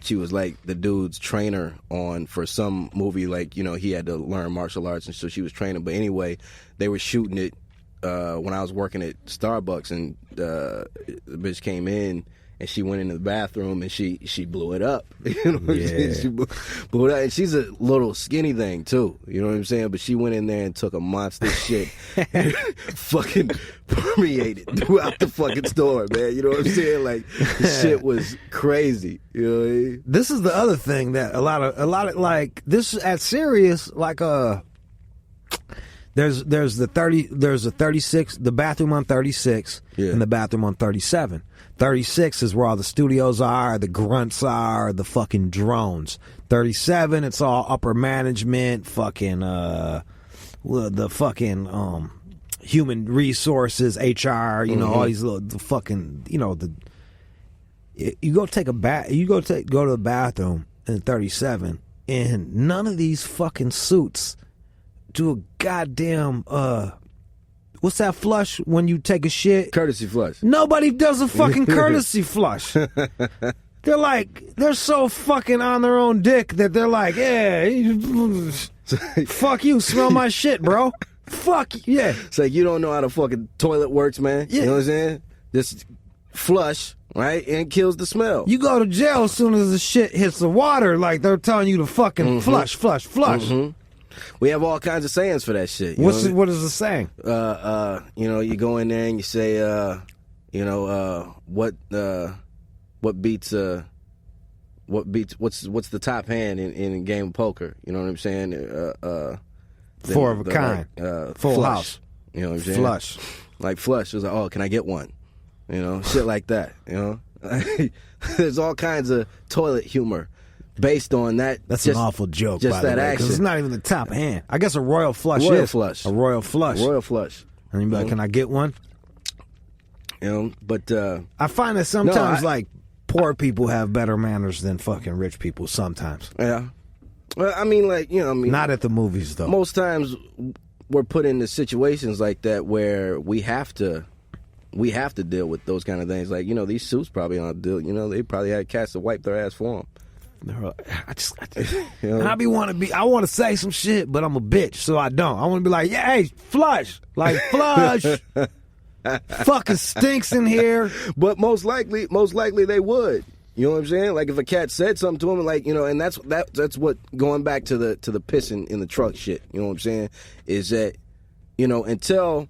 She was like the dude's trainer for some movie. Like, you know, he had to learn martial arts, and so she was training. But anyway, they were shooting it. When I was working at Starbucks, and the bitch came in and she went into the bathroom and she blew it up. You know what I'm saying? She blew it up. And she's a little skinny thing too. You know what I'm saying? But she went in there and took a monster shit, fucking permeated throughout the fucking store, man. You know what I'm saying? Like, the shit was crazy. You know what I mean? This is the other thing that a lot of like this at Sirius, like There's the 36, the bathroom on 36, and the bathroom on 37. 36 is where all the studios are, the grunts are, the fucking drones. 37, it's all upper management, fucking the fucking human resources, HR, you know, all these little the fucking, you know, you go take a bath, go to the bathroom in 37, and none of these fucking suits do a goddamn what's that flush when you take a shit? Courtesy flush. Nobody does a fucking courtesy flush. They're so fucking on their own dick that they're like, yeah, fuck you, smell my shit, bro. Fuck yeah. It's like you don't know how the fucking toilet works, man. Yeah. You know what I'm saying? Just flush, right, and it kills the smell. You go to jail as soon as the shit hits the water, like they're telling you to fucking flush. We have all kinds of sayings for that shit. What is the saying? You know, you go in there and you say, what's the top hand in a game of poker? You know what I'm saying? Four of a kind. Full flush. house. You know what I'm saying? Flush. Like flush. It was like, oh, can I get one? You know, shit like that. You know, there's all kinds of toilet humor based on that. That's an awful joke. Just by that the way, action. because it's not even the top hand. I guess a royal flush. Royal flush. A royal flush. Royal flush. And you'd be like, can I get one? You know, but I find that sometimes like poor people have better manners than fucking rich people. Sometimes. Yeah. Well, I mean, like, you know, not at the movies though. Most times we're put into situations like that where we have to deal with those kind of things. Like, you know, these suits probably aren't deal. You know, they probably had cats to wipe their ass for them. You know? I want to say some shit, but I'm a bitch, so I don't. I want to be like, yeah, hey, flush, like flush. Fucking stinks in here. But most likely they would. You know what I'm saying? Like if a cat said something to him, like, you know, and that's what, going back to the pissing in the truck shit. You know what I'm saying? Is that, you know, until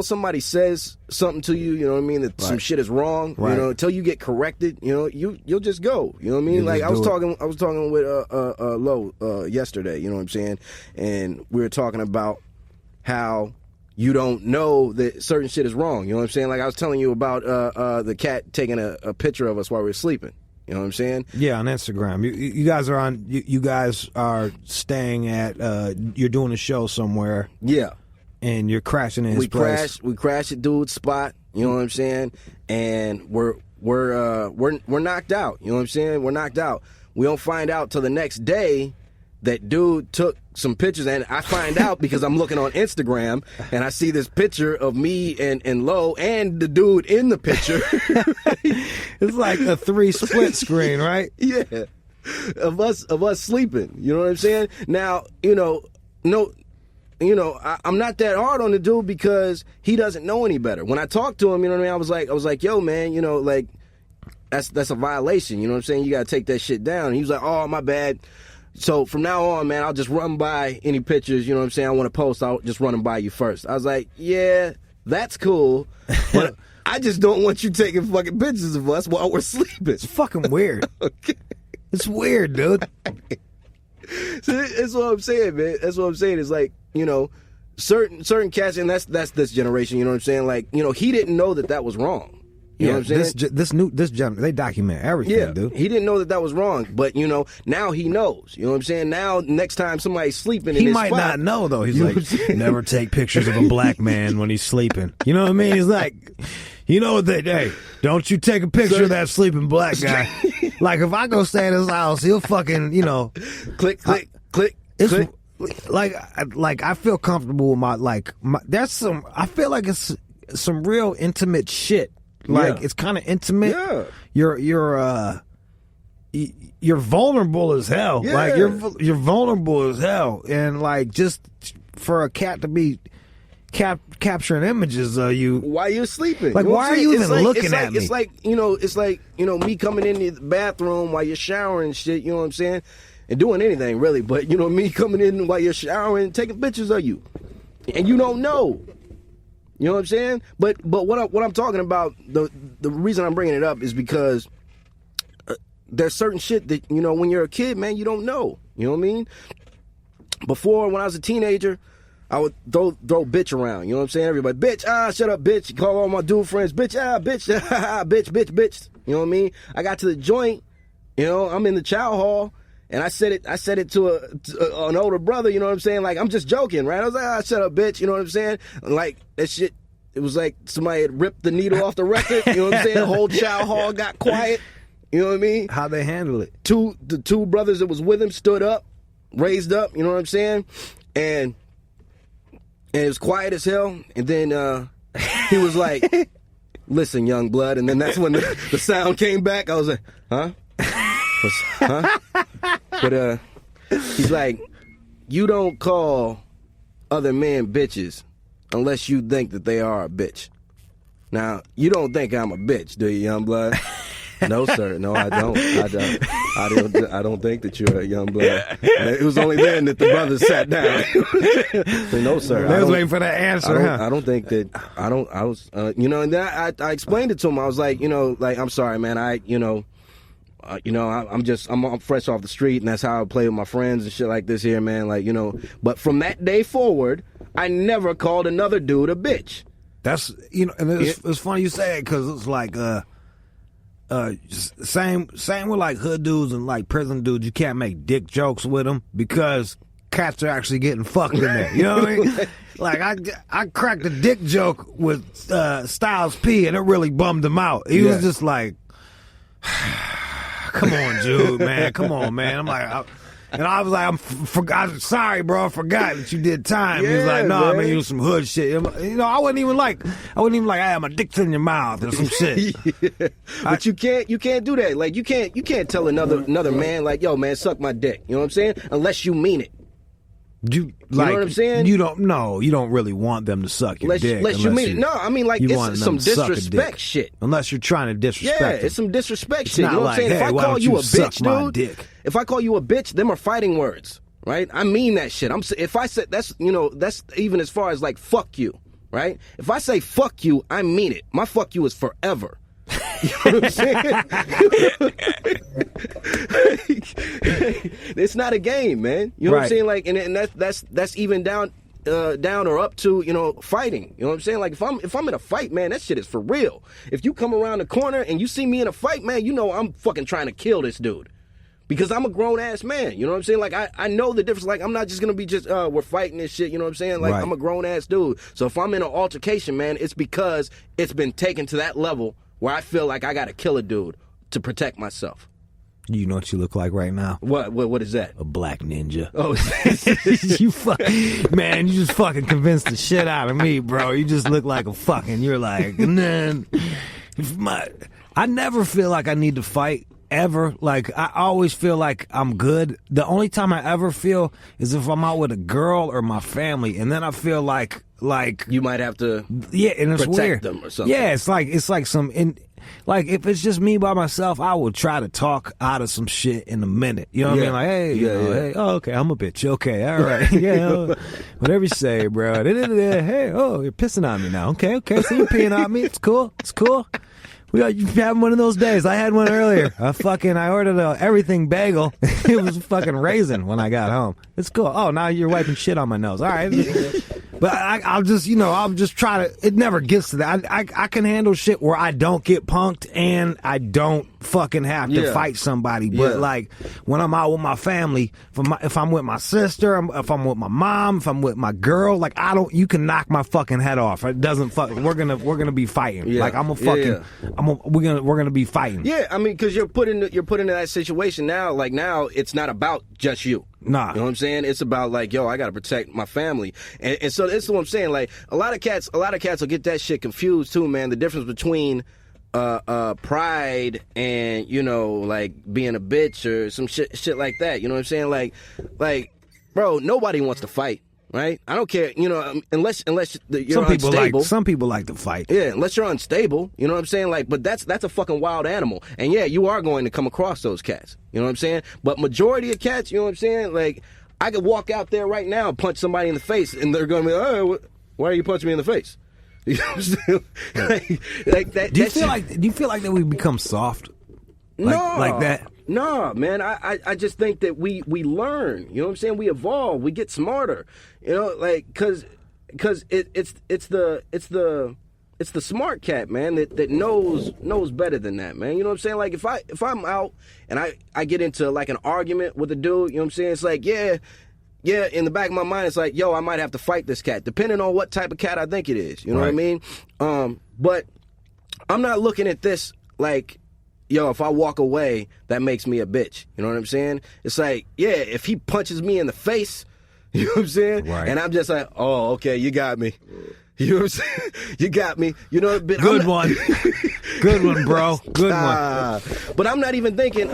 somebody says something to you, you know what I mean, that some shit is wrong, you know, until you get corrected, you know, you'll just go. You know what I mean? Like I was talking with Lo yesterday, you know what I'm saying? And we were talking about how you don't know that certain shit is wrong. You know what I'm saying? Like I was telling you about the cat taking a picture of us while we were sleeping. You know what I'm saying? Yeah, on Instagram. You guys are on. You guys are staying at. You're doing a show somewhere. Yeah. And you're crashing in his place. We crashed at dude's spot. You know what I'm saying? And we're knocked out. You know what I'm saying? We're knocked out. We don't find out till the next day that dude took some pictures, and I find out because I'm looking on Instagram and I see this picture of me and Lo and the dude in the picture. It's like a 3 split screen, right? Yeah, of us sleeping. You know what I'm saying? Now, I'm not that hard on the dude because he doesn't know any better. When I talked to him, you know what I mean? I was like, yo, man, you know, like that's a violation. You know what I'm saying? You got to take that shit down. And he was like, oh, my bad. So from now on, man, I'll just run by any pictures, you know what I'm saying, I want to post, I'll just run them by you first. I was like, yeah, that's cool, but I just don't want you taking fucking pictures of us while we're sleeping. It's fucking weird. Okay. It's weird, dude. So that's what I'm saying, man. That's what I'm saying. It's like, you know, certain cats, and that's this generation, you know what I'm saying? Like, you know, he didn't know that was wrong. You know what I'm saying? This gentleman, they document everything, dude. He didn't know that was wrong, but, you know, now he knows. You know what I'm saying? Now, next time somebody's sleeping in his spot. He might not know, though. He's like, never take pictures of a black man when he's sleeping. You know what I mean? He's like, you know what hey, don't you take a picture of that sleeping black guy. Like, if I go stay in his house, he'll fucking, you know. Click. Like, I feel comfortable with my, I feel like it's some real intimate shit. Like it's kind of intimate. Yeah. You're vulnerable as hell. Yeah. Like you're vulnerable as hell, and like just for a cat to be capturing images of you while you're sleeping. Like, why are you even looking at me? It's like me coming in the bathroom while you're showering and shit. You know what I'm saying? And doing anything really, but you know me coming in while you're showering, taking pictures of you, and you don't know. You know what I'm saying? But what I'm talking about, the reason I'm bringing it up is because there's certain shit that, you know, when you're a kid, man, you don't know. You know what I mean? Before, when I was a teenager, I would throw bitch around. You know what I'm saying? Everybody, bitch, shut up, bitch. Call all my dude friends, bitch, bitch, bitch. You know what I mean? I got to the joint, you know, I'm in the chow hall, And I said it to an older brother, you know what I'm saying? Like, I'm just joking, right? I was like, shut up, bitch, you know what I'm saying? Like, that shit, it was like somebody had ripped the needle off the record, you know what I'm saying? The whole chow hall got quiet, you know what I mean? How'd they handle it? The two brothers that was with him stood up, raised up, you know what I'm saying? And it was quiet as hell, and then he was like, listen, young blood, and then that's when the sound came back. I was like, huh? Huh? But he's like, you don't call other men bitches unless you think that they are a bitch. Now, you don't think I'm a bitch, do you, young blood? No, sir. No, I don't. I don't think that you're a young blood. It was only then that the brothers sat down. No, sir. They was waiting for that answer, I don't think that. I was, and then I explained it to him. I was like, like, I'm sorry, man. I'm fresh off the street, and that's how I play with my friends and shit like this here, man. Like, but from that day forward, I never called another dude a bitch. That's, and it's funny you say it, because it's like, same with like hood dudes and like prison dudes. You can't make dick jokes with them because cats are actually getting fucked in there. You know what I mean? Like I cracked a dick joke with Styles P, and it really bummed him out. He was just like, "Come on, Jude, man, come on, man." I'm like, and I was like, I'm sorry, bro, I forgot that you did time. He's like, no, man, you do some hood shit. I wasn't even like, I had my dick in your mouth or some shit. But you can't do that. Like, you can't tell another man, like, yo, man, suck my dick. You know what I'm saying? Unless you mean it. You know what I'm saying? You don't really want them to suck your dick. Unless you mean it. No, I mean, like, it's some disrespect shit. Unless you're trying to disrespect them. It's some disrespect It's shit. not You know what like, I'm saying? hey, if I why call don't you you a suck bitch, my dude, dick? if I call you a bitch, them are fighting words, right? I mean that shit. If I said, that's even as far as like, fuck you, right? If I say fuck you, I mean it. My fuck you is forever. You know what I'm saying? It's not a game, man. You know what I'm saying? Like, and that's even down or up to fighting. You know what I'm saying? Like, if I'm in a fight, man, that shit is for real. If you come around the corner and you see me in a fight, man, I'm fucking trying to kill this dude. Because I'm a grown-ass man, you know what I'm saying? Like, I know the difference. Like, I'm not just going to be just, we're fighting this shit, you know what I'm saying? Like, I'm a grown-ass dude. So if I'm in an altercation, man, it's because it's been taken to that level where I feel like I got to kill a dude to protect myself. You know what you look like right now? What is that? A black ninja. Oh, man, you just fucking convinced the shit out of me, bro. You just look like a fucking, you're like, man, I never feel like I need to fight. Ever. Like, I always feel like I'm good. The only time I ever feel is if I'm out with a girl or my family, and then I feel like you might have to and it's protect weird. Them or something. Yeah, it's like like if it's just me by myself, I will try to talk out of some shit in a minute. You know what I mean? Like, hey, hey, oh, okay, I'm a bitch. Okay, all right, yeah, whatever you say, bro. Hey, oh, you're pissing on me now. Okay, so you're peeing on me. It's cool. You having one of those days. I had one earlier. I ordered a everything bagel. It was fucking raisin when I got home. It's cool. Oh, now you're wiping shit on my nose. All right. But I'll just try to, it never gets to that. I can handle shit where I don't get punked and I don't fucking have to fight somebody. But like when I'm out with my family, if I'm with my sister, if I'm with my mom, if I'm with my girl, like you can knock my fucking head off. It doesn't we're gonna be fighting. Yeah. Like we're gonna be fighting. Yeah, I mean, because you're put in that situation now. Like now, it's not about just you. Nah. You know what I'm saying? It's about like, yo, I gotta protect my family. And so that's what I'm saying. Like a lot of cats will get that shit confused too, man. The difference between pride and, like being a bitch or some shit like that. You know what I'm saying? Like, bro, nobody wants to fight. Right? I don't care, unless you're unstable. Some people like to fight. Yeah, unless you're unstable, you know what I'm saying? Like, but that's a fucking wild animal. And yeah, you are going to come across those cats. You know what I'm saying? But majority of cats, you know what I'm saying? Like, I could walk out there right now and punch somebody in the face, and they're going to be like, oh, why are you punching me in the face? You know what I'm saying? like that. Do you feel like that we become soft? Like that? No, man. I just think that we learn. You know what I'm saying? We evolve. We get smarter. Like because it's the it's the smart cat, man, that knows better than that, man. You know what I'm saying? Like if I'm out and I get into like an argument with a dude, you know what I'm saying? It's like, yeah, in the back of my mind, it's like, yo, I might have to fight this cat, depending on what type of cat I think it is. You know what I mean? But I'm not looking at this like, yo, if I walk away, that makes me a bitch. You know what I'm saying? It's like, yeah, if he punches me in the face, you know what I'm saying? Right. And I'm just like, oh, okay, you got me. You know what I'm saying? You got me. You know, but good one. Good one, bro. Good one. But I'm not even thinking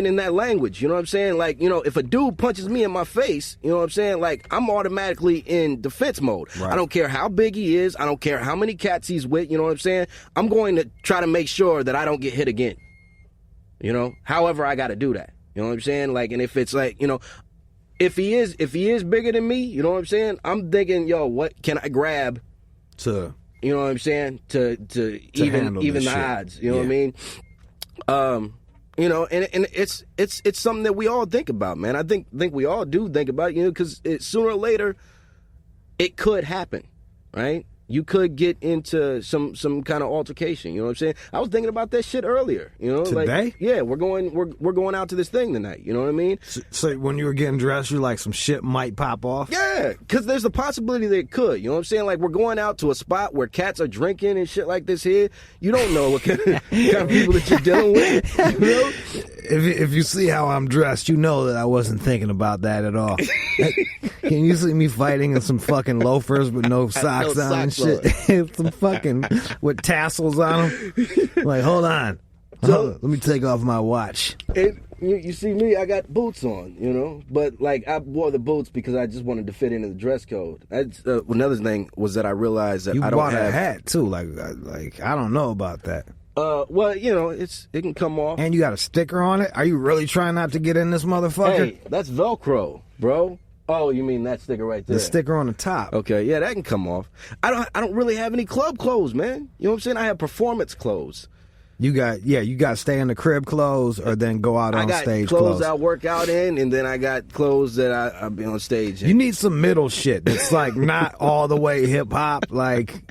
in that language. You know what I'm saying? Like, you know, if a dude punches me in my face, you know what I'm saying? Like, I'm automatically in defense mode. Right. I don't care how big he is. I don't care how many cats he's with. You know what I'm saying? I'm going to try to make sure that I don't get hit again. You know? However, I got to do that. You know what I'm saying? Like, and if it's like, you know, if he is bigger than me, you know what I'm saying? I'm thinking, yo, what can I grab to, you know what I'm saying? To even the odds, you know what I mean? You know, and it's something that we all think about, man. I think we all do think about it, you know, because sooner or later it could happen, right? You could get into some kind of altercation. You know what I'm saying? I was thinking about that shit earlier. You know, today? Like, yeah, we're going out to this thing tonight. You know what I mean? So when you were getting dressed, you're like, some shit might pop off. Yeah, because there's a possibility that it could. You know what I'm saying? Like, we're going out to a spot where cats are drinking and shit like this here. You don't know what kind of people that you're dealing with. You know? If you see how I'm dressed, you know that I wasn't thinking about that at all. Can you see me fighting in some fucking loafers with no socks on and shit? Some fucking with tassels on them. Like, hold on. Let me take off my watch. You see me, I got boots on, you know? But, like, I wore the boots because I just wanted to fit into the dress code. That's, another thing was that I realized that I don't have... You bought a hat, too. Like, I don't know about that. Well, you know, it can come off. And you got a sticker on it? Are you really trying not to get in this motherfucker? Hey, that's Velcro, bro. Oh, you mean that sticker right there? The sticker on the top. Okay, yeah, that can come off. I don't really have any club clothes, man. You know what I'm saying? I have performance clothes. You got to stay in the crib clothes or then go out on stage clothes. I got clothes I work out in, and then I got clothes that I'll be on stage in. You need some middle shit that's like not all the way hip hop, like...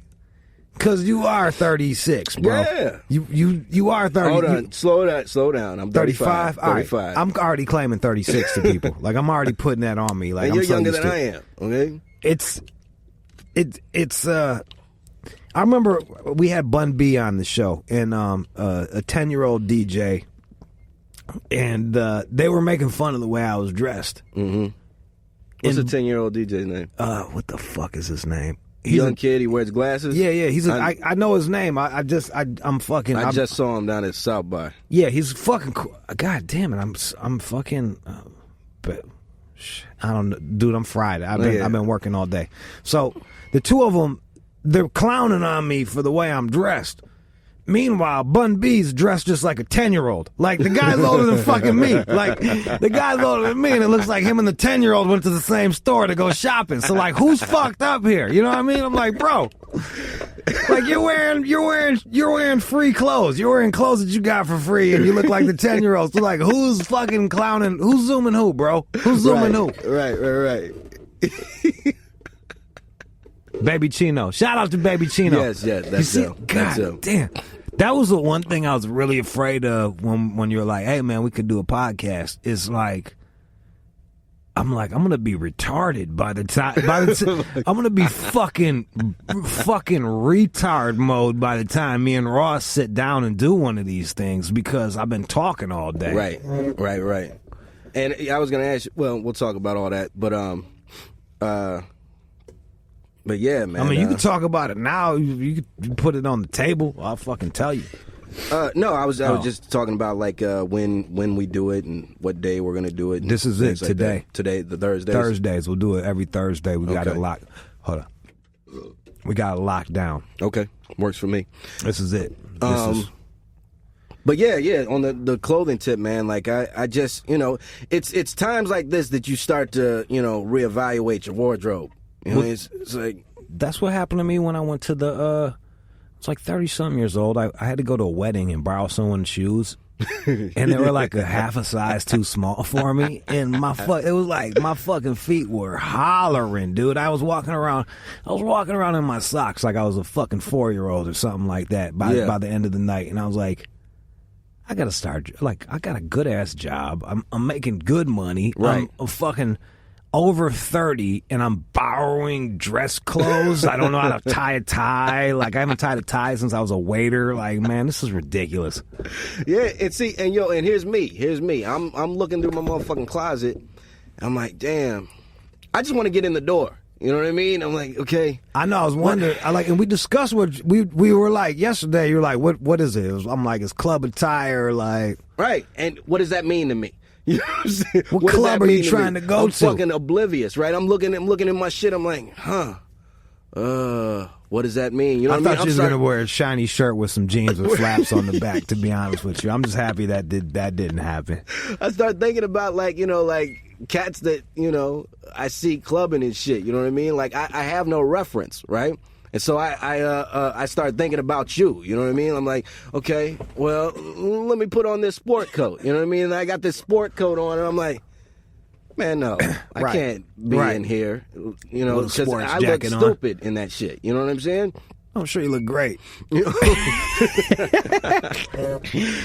Because you are 36, bro. Yeah. You are 30. Hold on. Slow down. I'm 35. 35? All right. I'm already claiming 36 to people. Like, I'm already putting that on me. Like, and you're younger than I am, okay? It's I remember we had Mrhbee on the show, and a 10-year-old DJ, and they were making fun of the way I was dressed. Mm-hmm. What's the 10-year-old DJ's name? What the fuck is his name? He's young kid. He wears glasses. Yeah. I know his name. I'm fucking. I just saw him down at South by. Yeah, he's fucking cool. God damn it. I'm fucking. But I don't know, dude. I'm fried. I've been working all day. So the two of them, they're clowning on me for the way I'm dressed. Meanwhile, Mrhbee's dressed just like a 10-year-old. Like, the guy's older than fucking me. Like, the guy's older than me, and it looks like him and the 10-year-old went to the same store to go shopping. So, like, who's fucked up here? You know what I mean? I'm like, bro, like, you're wearing free clothes. You're wearing clothes that you got for free, and you look like the 10-year-old. So, like, who's fucking clowning? Who's zooming who, bro? Who's zooming who? Right. Baby Chino. Shout out to Baby Chino. Yes, that's him. God damn. That was the one thing I was really afraid of when you were like, hey, man, we could do a podcast. It's like, I'm going to be retarded by the time, I'm going to be fucking retard mode by the time me and Ross sit down and do one of these things because I've been talking all day. Right. And I was going to ask you, well, we'll talk about all that, but yeah, man. I mean, you can talk about it now. You can put it on the table. I'll fucking tell you. No, I was just talking about like when we do it and what day we're gonna do it. This is it like today. That. Today, the Thursdays. Thursdays, we'll do it every Thursday. We got it locked. Hold on. We got it locked down. Okay, works for me. This is it. But yeah, on the clothing tip, man, like I just, you know, it's times like this that you start to, you know, reevaluate your wardrobe. You know, it's like that's what happened to me when I went to the. It's like 30-something years old. I had to go to a wedding and borrow someone's shoes, and they were like a half a size too small for me. And it was like my fucking feet were hollering, dude. I was walking around in my socks like I was a fucking 4-year-old or something like that by the end of the night. And I was like, I gotta start. Like, I got a good ass job. I'm making good money. Right. I'm fucking over 30, and I'm borrowing dress clothes. I don't know how to tie a tie. Like, I haven't tied a tie since I was a waiter. Like, man, this is ridiculous. Yeah, and here's me. I'm looking through my motherfucking closet. I'm like, damn, I just want to get in the door. You know what I mean? I'm like, okay. I know. I was wondering. And we discussed what we were like yesterday. You were like, what is it? I'm like, it's club attire, like. Right, and what does that mean to me? You know what I'm saying? What club are you trying to go to? I'm fucking oblivious, right? I'm looking at my shit. I'm like, what does that mean? You know I what I mean? thought you was gonna wear a shiny shirt with some jeans with flaps on the back. To be honest with you, I'm just happy that didn't happen. I start thinking about like cats that I see clubbing and shit. You know what I mean? Like I have no reference, right? And so I start thinking about you. You know what I mean? I'm like, okay, well, let me put on this sport coat. You know what I mean? And I got this sport coat on, and I'm like, man, no, I can't be in here. You know, because I look stupid in that shit. You know what I'm saying? I'm sure you look great.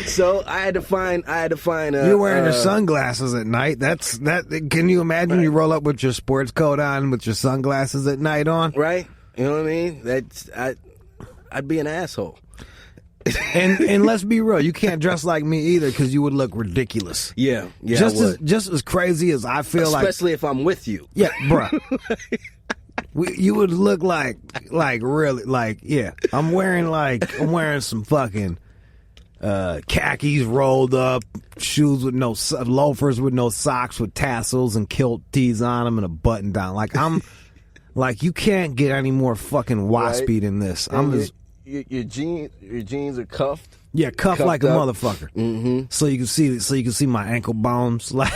So I had to find. You're wearing your sunglasses at night. Can you imagine you roll up with your sports coat on with your sunglasses at night on? Right. You know what I mean? I'd be an asshole. And let's be real, you can't dress like me either because you would look ridiculous. Yeah, just as crazy as I feel, especially if I'm with you. Yeah, bruh. You would look like really like, yeah. I'm wearing some fucking khakis rolled up, shoes with no loafers with no socks with tassels and kilt tees on them and a button down. Like I'm. Like, you can't get any more fucking waspy than this. Your jeans are cuffed. Yeah, cuffed like a up. Motherfucker. Mm-hmm. So you can see my ankle bones. Like,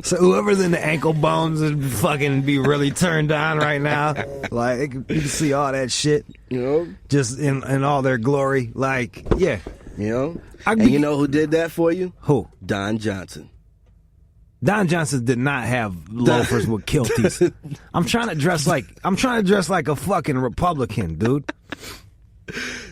so whoever's in the ankle bones would fucking be really turned on right now. Like, you can see all that shit. You know, just in all their glory. Like, yeah. You know, and you know who did that for you? Who? Don Johnson. Don Johnson did not have loafers with kilties. I'm trying to dress like a fucking Republican, dude.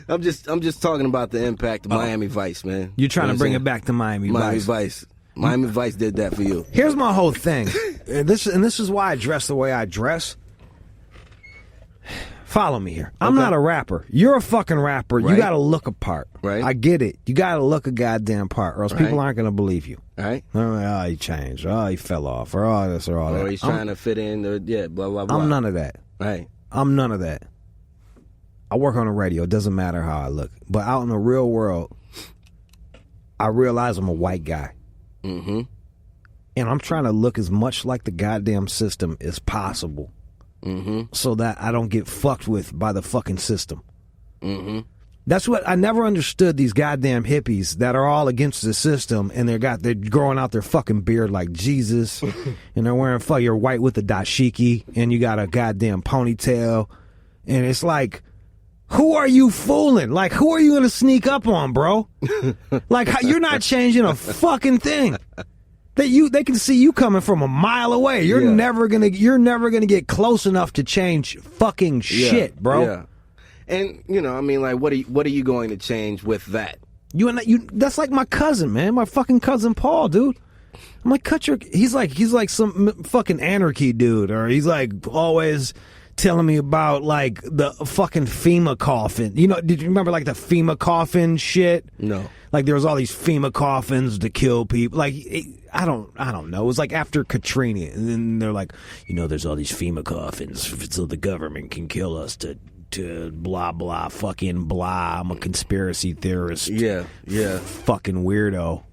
I'm just talking about the impact of Miami Vice, man. You're trying to bring it back to Miami Vice. Miami Vice did that for you. Here's my whole thing. This is why I dress the way I dress. Follow me here. I'm not a rapper. You're a fucking rapper. Right. You got to look a part. Right. I get it. You got to look a goddamn part, or else people aren't going to believe you. Right. Oh, he changed. Oh, he fell off. Or all this or all that. Or he's trying to fit in. Or, blah, blah, blah. I'm none of that. Right. I'm none of that. I work on the radio. It doesn't matter how I look. But out in the real world, I realize I'm a white guy. Mm-hmm. And I'm trying to look as much like the goddamn system as possible. Mm-hmm. So that I don't get fucked with by the fucking system. Mm-hmm. That's what I never understood, these goddamn hippies that are all against the system, and they're growing out their fucking beard like Jesus, and they're wearing you're white with a dashiki, and you got a goddamn ponytail, and it's like, who are you fooling? Like, who are you gonna sneak up on, bro? Like, you're not changing a fucking thing. They can see you coming from a mile away. You're never gonna get close enough to change fucking shit, bro. Yeah. And I mean, like, what are you going to change with that? That's like my cousin, man. My fucking cousin Paul, dude. I'm like, he's like some fucking anarchy dude, or he's like always telling me about like the fucking FEMA coffin. Did you remember like the FEMA coffin shit? No. Like there was all these FEMA coffins to kill people. Like I don't know. It was like after Katrina, and then they're like, there's all these FEMA coffins so the government can kill us to blah blah fucking blah. I'm a conspiracy theorist. Yeah. Fucking weirdo.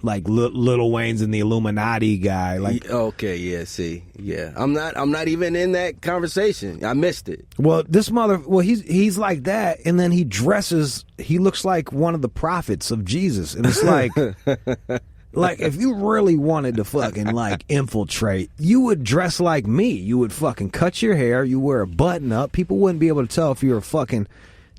Like Lil Wayne's in the Illuminati guy. Like, okay, yeah, see, yeah, I'm not even in that conversation. I missed it. Well, he's like that, and then he looks like one of the prophets of Jesus, and it's like, like if you really wanted to fucking like infiltrate, you would dress like me. You would fucking cut your hair, you wear a button up. People wouldn't be able to tell if you were fucking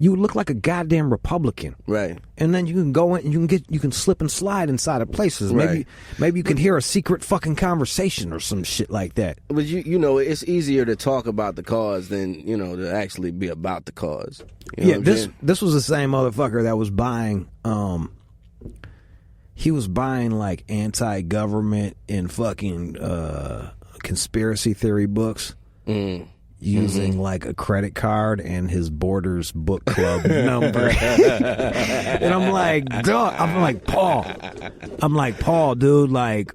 you would look like a goddamn Republican. Right. And then you can go in and you can slip and slide inside of places. Right. Maybe you can hear a secret fucking conversation or some shit like that. But you know, it's easier to talk about the cause than, you know, to actually be about the cause. You know this was the same motherfucker that was buying he was buying like anti-government and fucking conspiracy theory books. Using like a credit card and his Borders book club number. And I'm like, dog, I'm like, Paul, dude, like,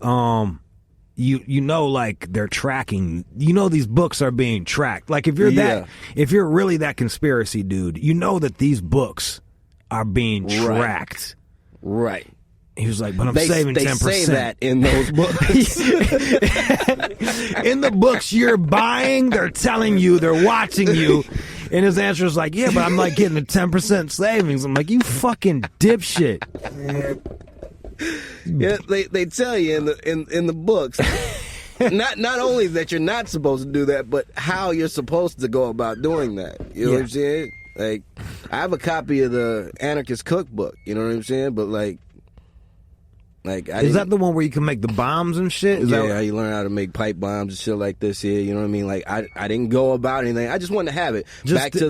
you know, like they're tracking, you know, these books are being tracked. Like if you're really that conspiracy dude, you know that these books are being tracked. Right. He was like, but I'm saving 10%. They say that in those books. In the books you're buying, they're telling you, they're watching you. And his answer was like, yeah, but I'm like getting a 10% savings. I'm like, you fucking dipshit. Yeah, they tell you in the books, not only that you're not supposed to do that, but how you're supposed to go about doing that. You know what I'm saying? Like, I have a copy of the Anarchist Cookbook. You know what I'm saying? But like, is that the one where you can make the bombs and shit? How you learn how to make pipe bombs and shit like this here. You know what I mean? Like I didn't go about anything. I just wanted to have it. Back to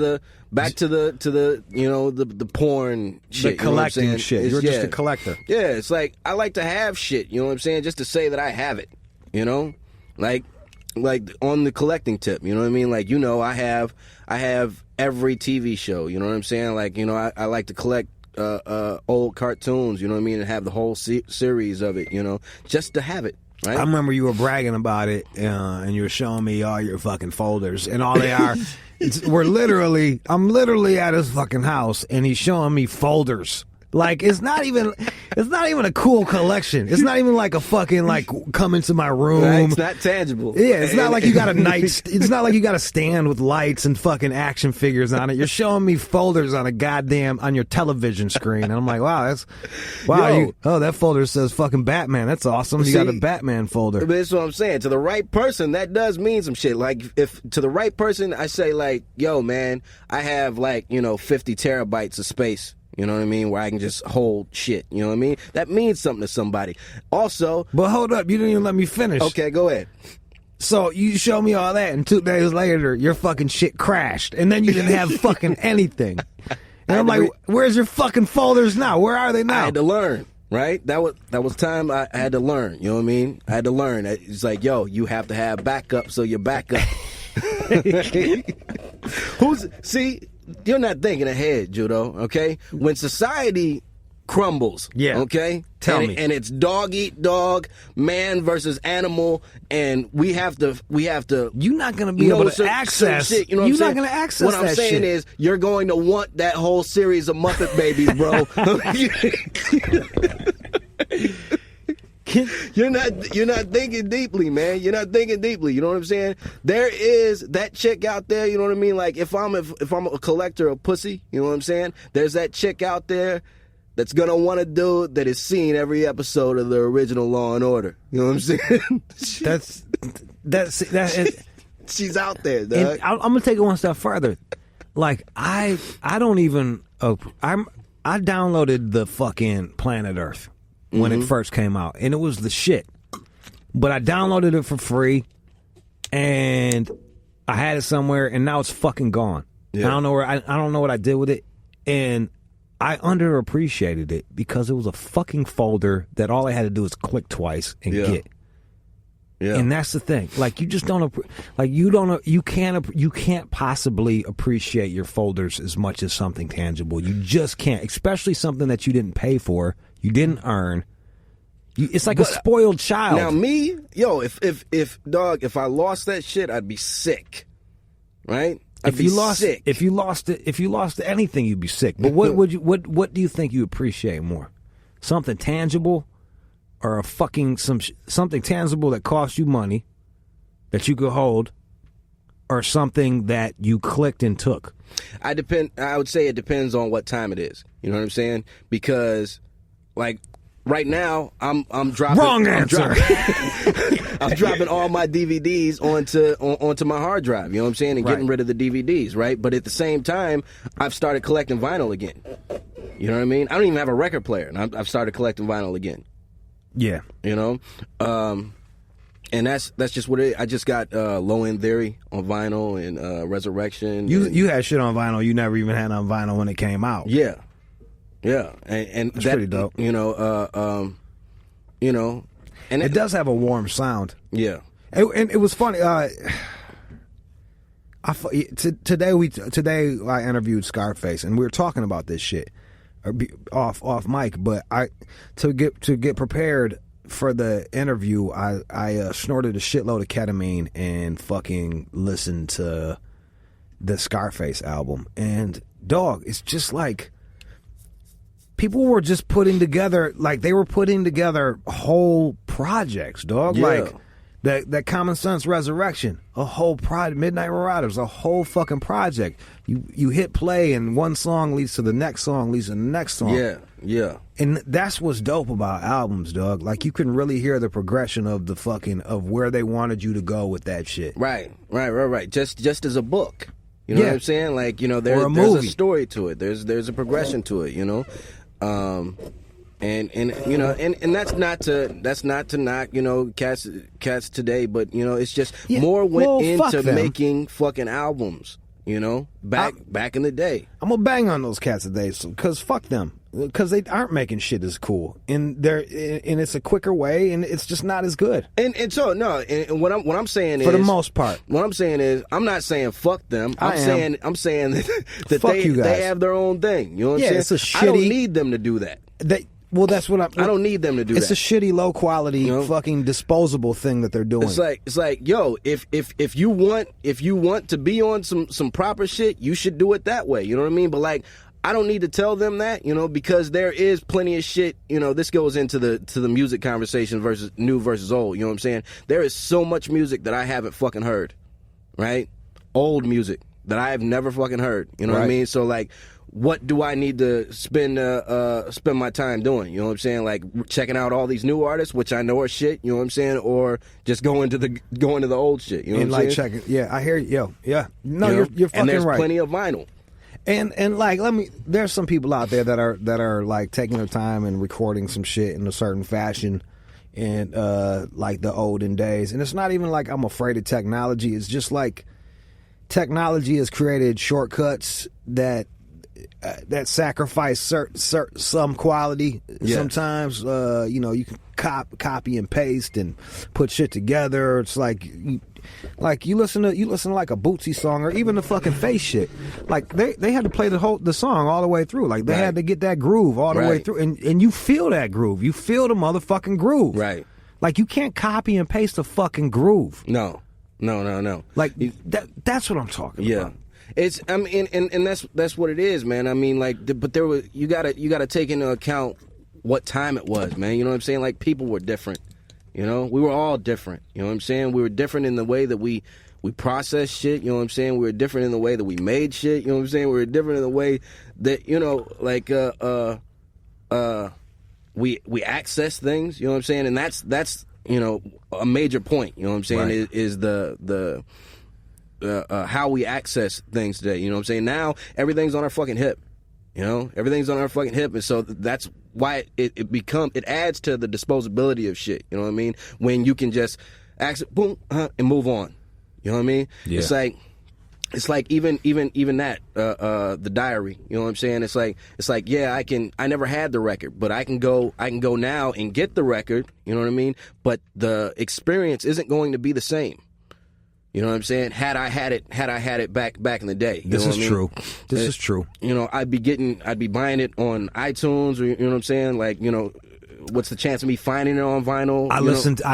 the you know, the porn shit. The collecting, you know shit. You're just a collector. Yeah, it's like I like to have shit. You know what I'm saying? Just to say that I have it. You know, like on the collecting tip. You know what I mean? Like, you know, I have every TV show. You know what I'm saying? Like, you know, I like to collect old cartoons, you know what I mean, and have the whole series of it, you know, just to have it. Right? I remember you were bragging about it, and you were showing me all your fucking folders, and all they are, I'm literally at his fucking house, and he's showing me folders. Like, it's not even a cool collection. It's not even like a fucking, like, come into my room. Right, it's not tangible. Yeah, it's not like you got it's not like you got a stand with lights and fucking action figures on it. You're showing me folders on on your television screen. And I'm like, that folder says fucking Batman. That's awesome. You got a Batman folder. But that's what I'm saying. To the right person, that does mean some shit. Like, if to the right person, I say, like, yo, man, I have, like, you know, 50 terabytes of space. You know what I mean? Where I can just hold shit. You know what I mean? That means something to somebody. Also... But hold up. You didn't even let me finish. Okay, go ahead. So you show me all that, and 2 days later, your fucking shit crashed. And then you didn't have fucking anything. And I'm like, where's your fucking folders now? Where are they now? I had to learn, right? That was time I had to learn. You know what I mean? I had to learn. It's like, yo, you have to have backup so you're backup. You're not thinking ahead, Judo, okay? When society crumbles, okay? Tell me. And it's dog eat dog, man versus animal, and we have to you're not going to be able to access shit, you know what you're I'm not saying? going to access what I'm saying shit. Is you're going to want that whole series of Muppet Babies, bro. You're not thinking deeply, man. You're not thinking deeply. You know what I'm saying? There is that chick out there. You know what I mean? Like, if I'm a collector of pussy, you know what I'm saying? There's that chick out there that's gonna want a dude that has seen every episode of the original Law and Order. You know what I'm saying? She's out there, dog. I'm gonna take it one step further. Like, I don't even. I downloaded the fucking Planet Earth when it first came out, and it was the shit. But I downloaded it for free, and I had it somewhere, and now it's fucking gone. Yeah. I don't know what I did with it, and I underappreciated it because it was a fucking folder that all I had to do is click twice and get. Yeah. And that's the thing. Like, you just don't, like, you can't possibly appreciate your folders as much as something tangible. You just can't, especially something that you didn't pay for, you didn't earn. It's like a spoiled child. Now me, yo, if I lost that shit, I'd be sick. Right? If you lost anything, you'd be sick. But what do you think you appreciate more? Something tangible, or something tangible that costs you money that you could hold, or something that you clicked and took? I would say it depends on what time it is. You know what I'm saying? Because, like, right now I'm dropping. Wrong answer. I'm dropping all my DVDs onto my hard drive. You know what I'm saying? And getting rid of the DVDs, right? But at the same time, I've started collecting vinyl again. You know what I mean? I don't even have a record player, and I've started collecting vinyl again. Yeah. You know? And that's just what it is. I just got Low End Theory on vinyl and Resurrection. You had shit on vinyl you never even had on vinyl when it came out. Yeah. Yeah. And that's pretty dope. You know, and it does have a warm sound. Yeah. And it was funny. Today I interviewed Scarface, and we were talking about this shit off mic. But to get prepared for the interview, I snorted a shitload of ketamine and fucking listened to the Scarface album. And dog, it's just like people were just putting together, like they were putting together whole projects, dog. Yeah. Like that Common Sense Resurrection, a whole project. Midnight Marauders, a whole fucking project. You hit play and one song leads to the next song, leads to the next song. Yeah, yeah. And that's what's dope about albums, dog. Like you can really hear the progression of of where they wanted you to go with that shit. Right. Just as a book. You know what I'm saying? Like, you know, there's a story to it. There's a progression to it, you know? And you know, and that's not to knock, you know, cats today, but you know, it's just more went into making fucking albums, you know, back in the day. I'm gonna bang on those cats today, because fuck them, because they aren't making shit as cool, and it's a quicker way, and it's just not as good. And so no, and what I'm saying is, for the most part, what I'm saying is, I'm not saying fuck them. I'm saying that they have their own thing. You know what I'm saying? It's a shitty, I don't need them to do that. Well, that's what I don't need them to do that. It's a shitty, low quality, fucking disposable thing that they're doing. It's like, yo, if you want to be on some proper shit, you should do it that way. You know what I mean? But like, I don't need to tell them that, you know, because there is plenty of shit. You know, this goes into the music conversation versus new versus old. You know what I'm saying? There is so much music that I haven't fucking heard, right? Old music that I have never fucking heard. You know what I mean? So like, what do I need to spend my time doing? You know what I'm saying? Like checking out all these new artists, which I know are shit. You know what I'm saying? Or just going to the old shit. You know what I'm saying? Checking. Yeah, I hear you. Yeah. No, you're fucking right. And there's plenty of vinyl. And like, there's some people out there that are like taking their time and recording some shit in a certain fashion, and like the olden days. And it's not even like I'm afraid of technology. It's just like technology has created shortcuts that sacrifice some quality. Sometimes you know, you can copy and paste and put shit together. It's like you listen to like a Bootsy song, or even the fucking Face shit. Like they had to play the song all the way through. Like they had to get that groove all the way through, and you feel that groove. You feel the motherfucking groove. Right. Like you can't copy and paste a fucking groove. No. Like that's what I'm talking about. It's, I mean, and that's what it is, man. I mean, like, but there was, you gotta take into account what time it was, man. You know what I'm saying? Like, people were different. You know, we were all different. You know what I'm saying? We were different in the way that we processed shit. You know what I'm saying? We were different in the way that we made shit. You know what I'm saying? We were different in the way that, you know, like, we access things. You know what I'm saying? And that's you know, a major point. You know what I'm saying? Is the how we access things today. You know what I'm saying? Now everything's on our fucking hip. You know, everything's on our fucking hip, and so that's why it adds to the disposability of shit. You know what I mean? When you can just access, boom, and move on. You know what I mean? Yeah. It's like even that the diary. You know what I'm saying? It's like yeah, I never had the record, but I can go now and get the record. You know what I mean? But the experience isn't going to be the same. You know what I'm saying? Had I had it back in the day. This is true. This is true. You know, I'd be buying it on iTunes, or you know what I'm saying? Like, you know, what's the chance of me finding it on vinyl? I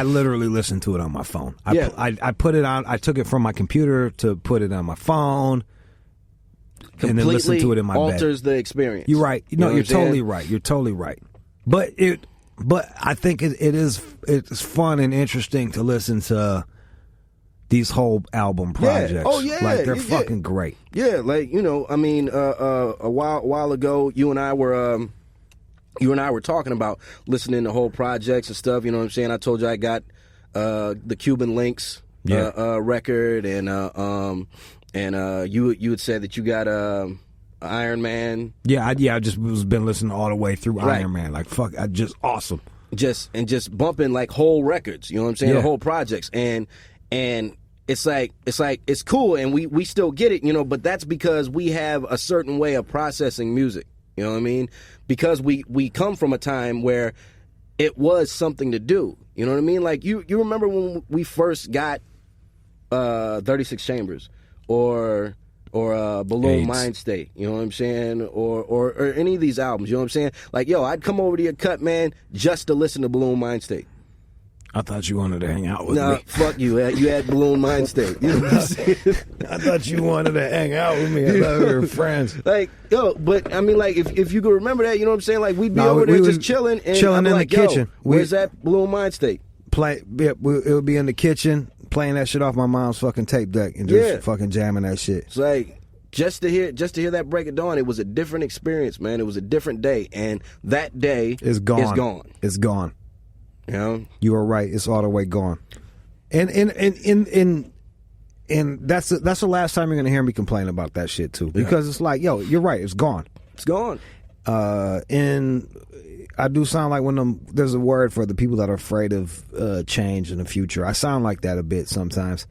literally listened to it on my phone. I put it on. I took it from my computer to put it on my phone, and then listen to it in my bed. Alters the experience. You're right. No, you're totally right. You're totally right. But I think it's fun and interesting to listen to these whole album projects. Yeah. Oh yeah, like they're fucking great. Yeah, like, you know, I mean, a while ago, you and I were talking about listening to whole projects and stuff. You know what I'm saying? I told you I got the Cuban Links record, and you would say that you got Iron Man. Yeah, I just been listening all the way through Iron Man. Like fuck, just awesome. Just bumping like whole records. You know what I'm saying? The whole projects, and it's cool, and we still get it, you know. But that's because we have a certain way of processing music. You know what I mean? Because we come from a time where it was something to do. You know what I mean? Like you remember when we first got 36 Chambers or Balloon Mind State, you know what I'm saying? Or any of these albums, you know what I'm saying? Like, yo, I'd come over to your cut, man, just to listen to Balloon Mind State. I thought you wanted to hang out with me. Fuck you. You had Balloon Mind State. You know what I'm saying? I thought you wanted to hang out with me. I thought we were friends. Like, yo, but I mean, like, if you could remember that, you know what I'm saying? Like, we'd be over there just chilling. And chilling in like, the kitchen. Where's that Balloon Mind State? It would be in the kitchen, playing that shit off my mom's fucking tape deck and just fucking jamming that shit. It's like, just to hear that Break of Dawn, it was a different experience, man. It was a different day, and that day is gone. It's gone. You know? You are right. It's all the way gone. And that's the last time you're gonna hear me complain about that shit too. Because it's like, yo, you're right. It's gone. It's gone. And I do sound like there's a word for the people that are afraid of change in the future. I sound like that a bit sometimes.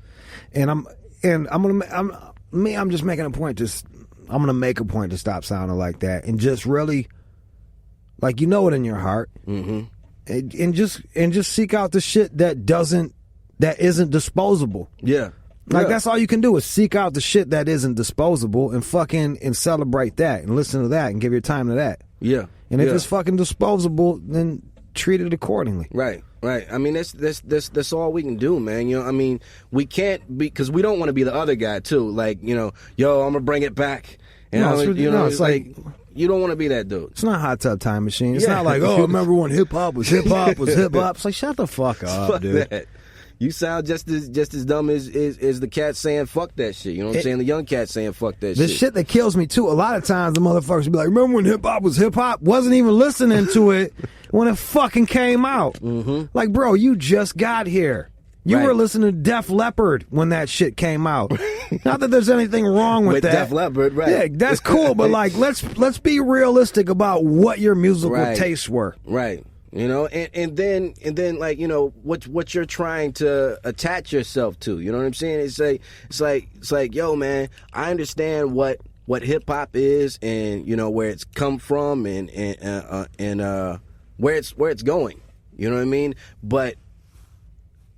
And I'm just making a point I'm gonna make a point to stop sounding like that and just really, like, you know it in your heart. Mm-hmm. And just seek out the shit that isn't disposable. Yeah. Like that's all you can do is seek out the shit that isn't disposable and celebrate that and listen to that and give your time to that. Yeah. And if it's fucking disposable, then treat it accordingly. Right. I mean, that's all we can do, man. You know, I mean, we can't because we don't want to be the other guy too. Like, you know, yo, I'm gonna bring it back. And it's like. You don't want to be that dude. It's not Hot Tub Time Machine. It's not like, oh, remember when hip hop was hip hop. It's like, shut the fuck up, fuck dude. That. You sound just as dumb as the cat saying fuck that shit. You know what I'm saying? The young cat saying fuck that shit. The shit that kills me too. A lot of times the motherfuckers be like, remember when hip hop was hip hop? Wasn't even listening to it when it fucking came out. Mm-hmm. Like, bro, you just got here. You were listening to Def Leppard when that shit came out. Not that there's anything wrong with that. Def Leppard, right? Yeah, that's cool. But like, let's be realistic about what your musical tastes were. Right. You know, and then like, you know, what you're trying to attach yourself to. You know what I'm saying? It's like, yo, man, I understand what hip hop is, and you know where it's come from, and where it's going. You know what I mean? But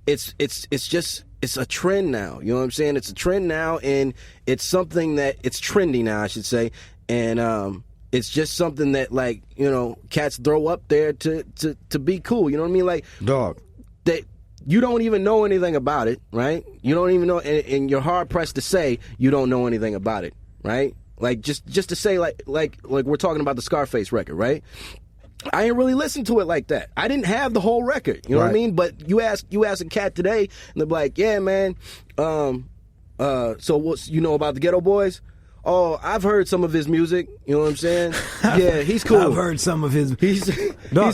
it's a trend now. You know what I'm saying? It's a trend now, and it's something that it's trendy now, I should say. And it's just something that, like, you know, cats throw up there to be cool. You know what I mean? Like, dog, that you don't even know anything about it, right? You don't even know, and you're hard pressed to say you don't know anything about it, right? Like just to say like we're talking about the Scarface record, right? I ain't really listened to it like that. I didn't have the whole record, you know what I mean? But you ask a cat today, and they're like, "Yeah, man. So what's you know about the Ghetto Boys? Oh, I've heard some of his music. You know what I'm saying? Yeah, he's cool. I've heard some of his. He's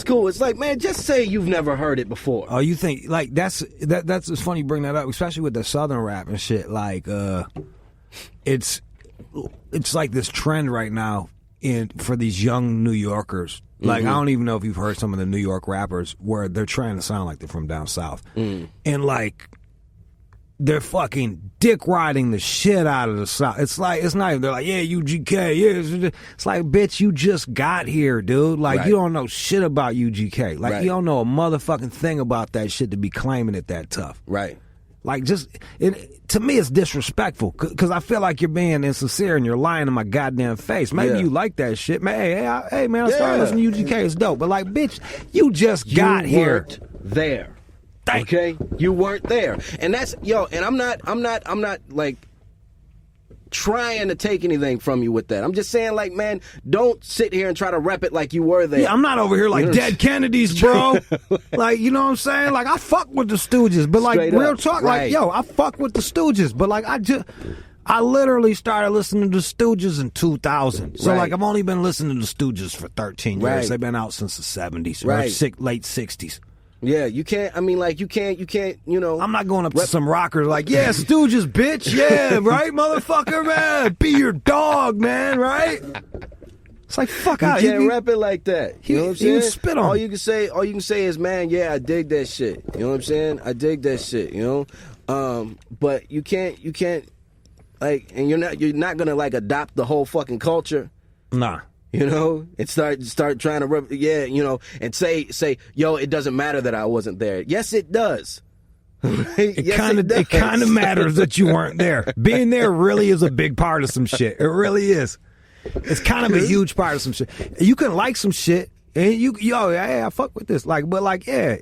cool. It's like, man, just say you've never heard it before. Oh, you think like that's it's funny you bring that up, especially with the Southern rap and shit. Like, it's like this trend right now for these young New Yorkers. Like, I don't even know if you've heard some of the New York rappers where they're trying to sound like they're from down south. And, like, they're fucking dick riding the shit out of the South. It's like, it's not even, they're like, yeah, UGK, yeah. It's like, bitch, you just got here, dude. Like, you don't know shit about UGK. Like, you don't know a motherfucking thing about that shit to be claiming it that tough. Right. Like, to me, it's disrespectful because I feel like you're being insincere and you're lying to my goddamn face. Maybe you like that shit, man. Hey, man, I started listening to UGK. It's dope, but like, bitch, you just got here. You weren't there. Okay, you weren't there, and that's And I'm not like trying to take anything from you with that. I'm just saying, like, man, don't sit here and try to rep it like you were there. Yeah, I'm not over here like Dead Kennedys, bro. Like, you know what I'm saying? Like, I fuck with the Stooges, but like, straight real talk, like, yo, I fuck with the Stooges, but like, I literally started listening to the Stooges in 2000. So like, I've only been listening to the Stooges for 13 years. They've been out since the 70s or late 60s. Yeah, you can't. I mean, like, you can't. You know, I'm not going up to some rockers like, yeah, Stooges, bitch, yeah, right, motherfucker, man, be your dog, man, right? It's like, fuck out. You can't rap it like that. You know what I'm saying? You spit on. All you can say is, man, yeah, I dig that shit. You know what I'm saying? I dig that shit. You know, but you can't, like, and you're not gonna like adopt the whole fucking culture. Nah. You know, and start trying to, you know, and say, yo, it doesn't matter that I wasn't there. Yes, it does. It kind of matters that you weren't there. Being there really is a big part of some shit. It really is. It's kind of a huge part of some shit. You can like some shit, and yeah, I fuck with this. Like, but like, yeah,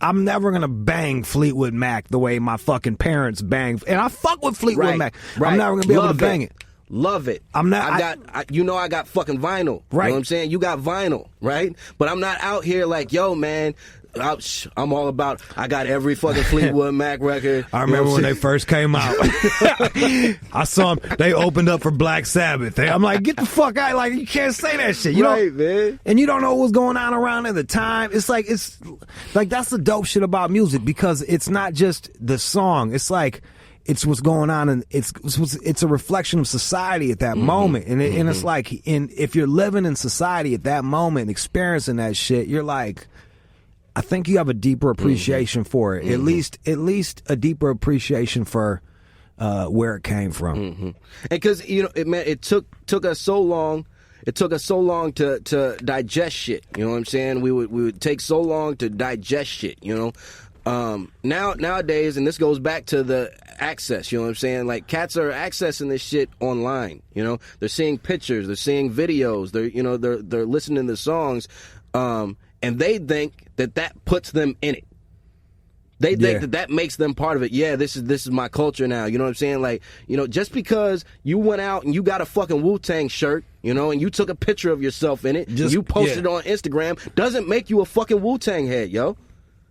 I'm never gonna bang Fleetwood Mac the way my fucking parents bang, and I fuck with Fleetwood Mac. Right. I'm never gonna be able to bang it. Love it. I'm not. I got fucking vinyl. Right. You know what I'm saying? You got vinyl, right? But I'm not out here like, yo, man, I'm all about, I got every fucking Fleetwood Mac record. I remember when they first came out. I saw them. They opened up for Black Sabbath. I'm like, get the fuck out. Like, you can't say that shit. Man. And you don't know what was going on around at the time. It's like that's the dope shit about music, because it's not just the song. It's like, it's what's going on, and it's a reflection of society at that moment, and it's like, if you're living in society at that moment, experiencing that shit, you're like, I think you have a deeper appreciation for it, at least a deeper appreciation for where it came from. And because it took us so long. It took us so long to digest shit. You know what I'm saying? We would take so long to digest shit. You know. Nowadays, and this goes back to the access, you know what I'm saying? Like, cats are accessing this shit online, you know? They're seeing pictures, they're seeing videos, they're listening to songs, and they think that puts them in it. They think that makes them part of it. Yeah, this is my culture now, you know what I'm saying? Like, you know, just because you went out and you got a fucking Wu-Tang shirt, you know, and you took a picture of yourself in it, and you posted it on Instagram, doesn't make you a fucking Wu-Tang head, yo.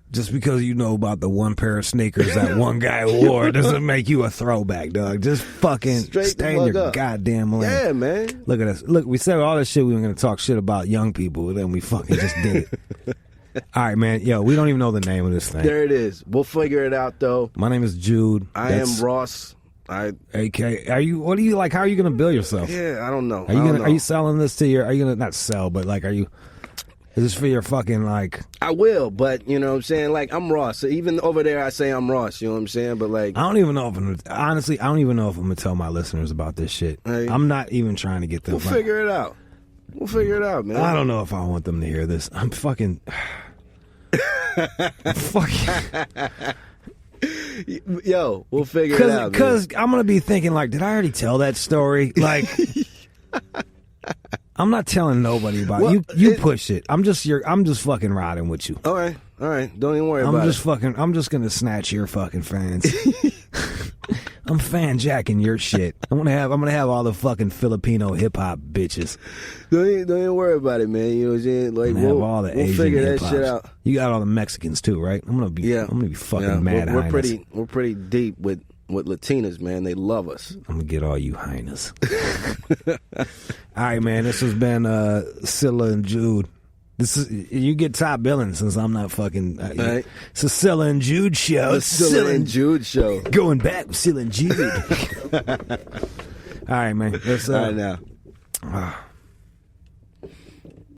Just because you know about the one pair of sneakers that one guy wore doesn't make you a throwback, dog. Just fucking stay in your goddamn lane. Yeah, man. Look at us. Look, we said all this shit we were going to talk shit about young people, and then we fucking just did it. All right, man. Yo, we don't even know the name of this thing. There it is. We'll figure it out, though. My name is Jude. I am Ross. AK. What do you like? How are you going to bill yourself? Yeah, I don't know. Are you selling this to are you going to not sell, but like, is this for your fucking, like... I will, but, you know what I'm saying? Like, I'm Ross. So even over there, I say I'm Ross, you know what I'm saying? But, like... I don't even know if I'm going to tell my listeners about this shit. Hey, I'm not even trying to get them... We'll figure it out. We'll figure it out, man. I don't know if I want them to hear this. I'm fucking... Yo, we'll figure it out, because I'm going to be thinking, like, did I already tell that story? Like... I'm not telling nobody about it. You push it. I'm just fucking riding with you. All right. Don't even worry about it. I'm just gonna snatch your fucking fans. I'm fan jacking your shit. I'm gonna have all the fucking Filipino hip hop bitches. Don't even worry about it, man. You know what I'm saying? Like, we'll all the Asian figure that hip-hops. shit out. You got all the Mexicans too, right? I'm gonna be fucking mad. We're pretty deep with Latinas, man. They love us. I'm gonna get all you hyenas. All right, man. This has been Scylla and Jude. You get top billing since I'm not fucking. Right. It's a Scylla and Jude show. The Scylla and Jude show. Going back with Scylla and Jude. All right, man. All right now.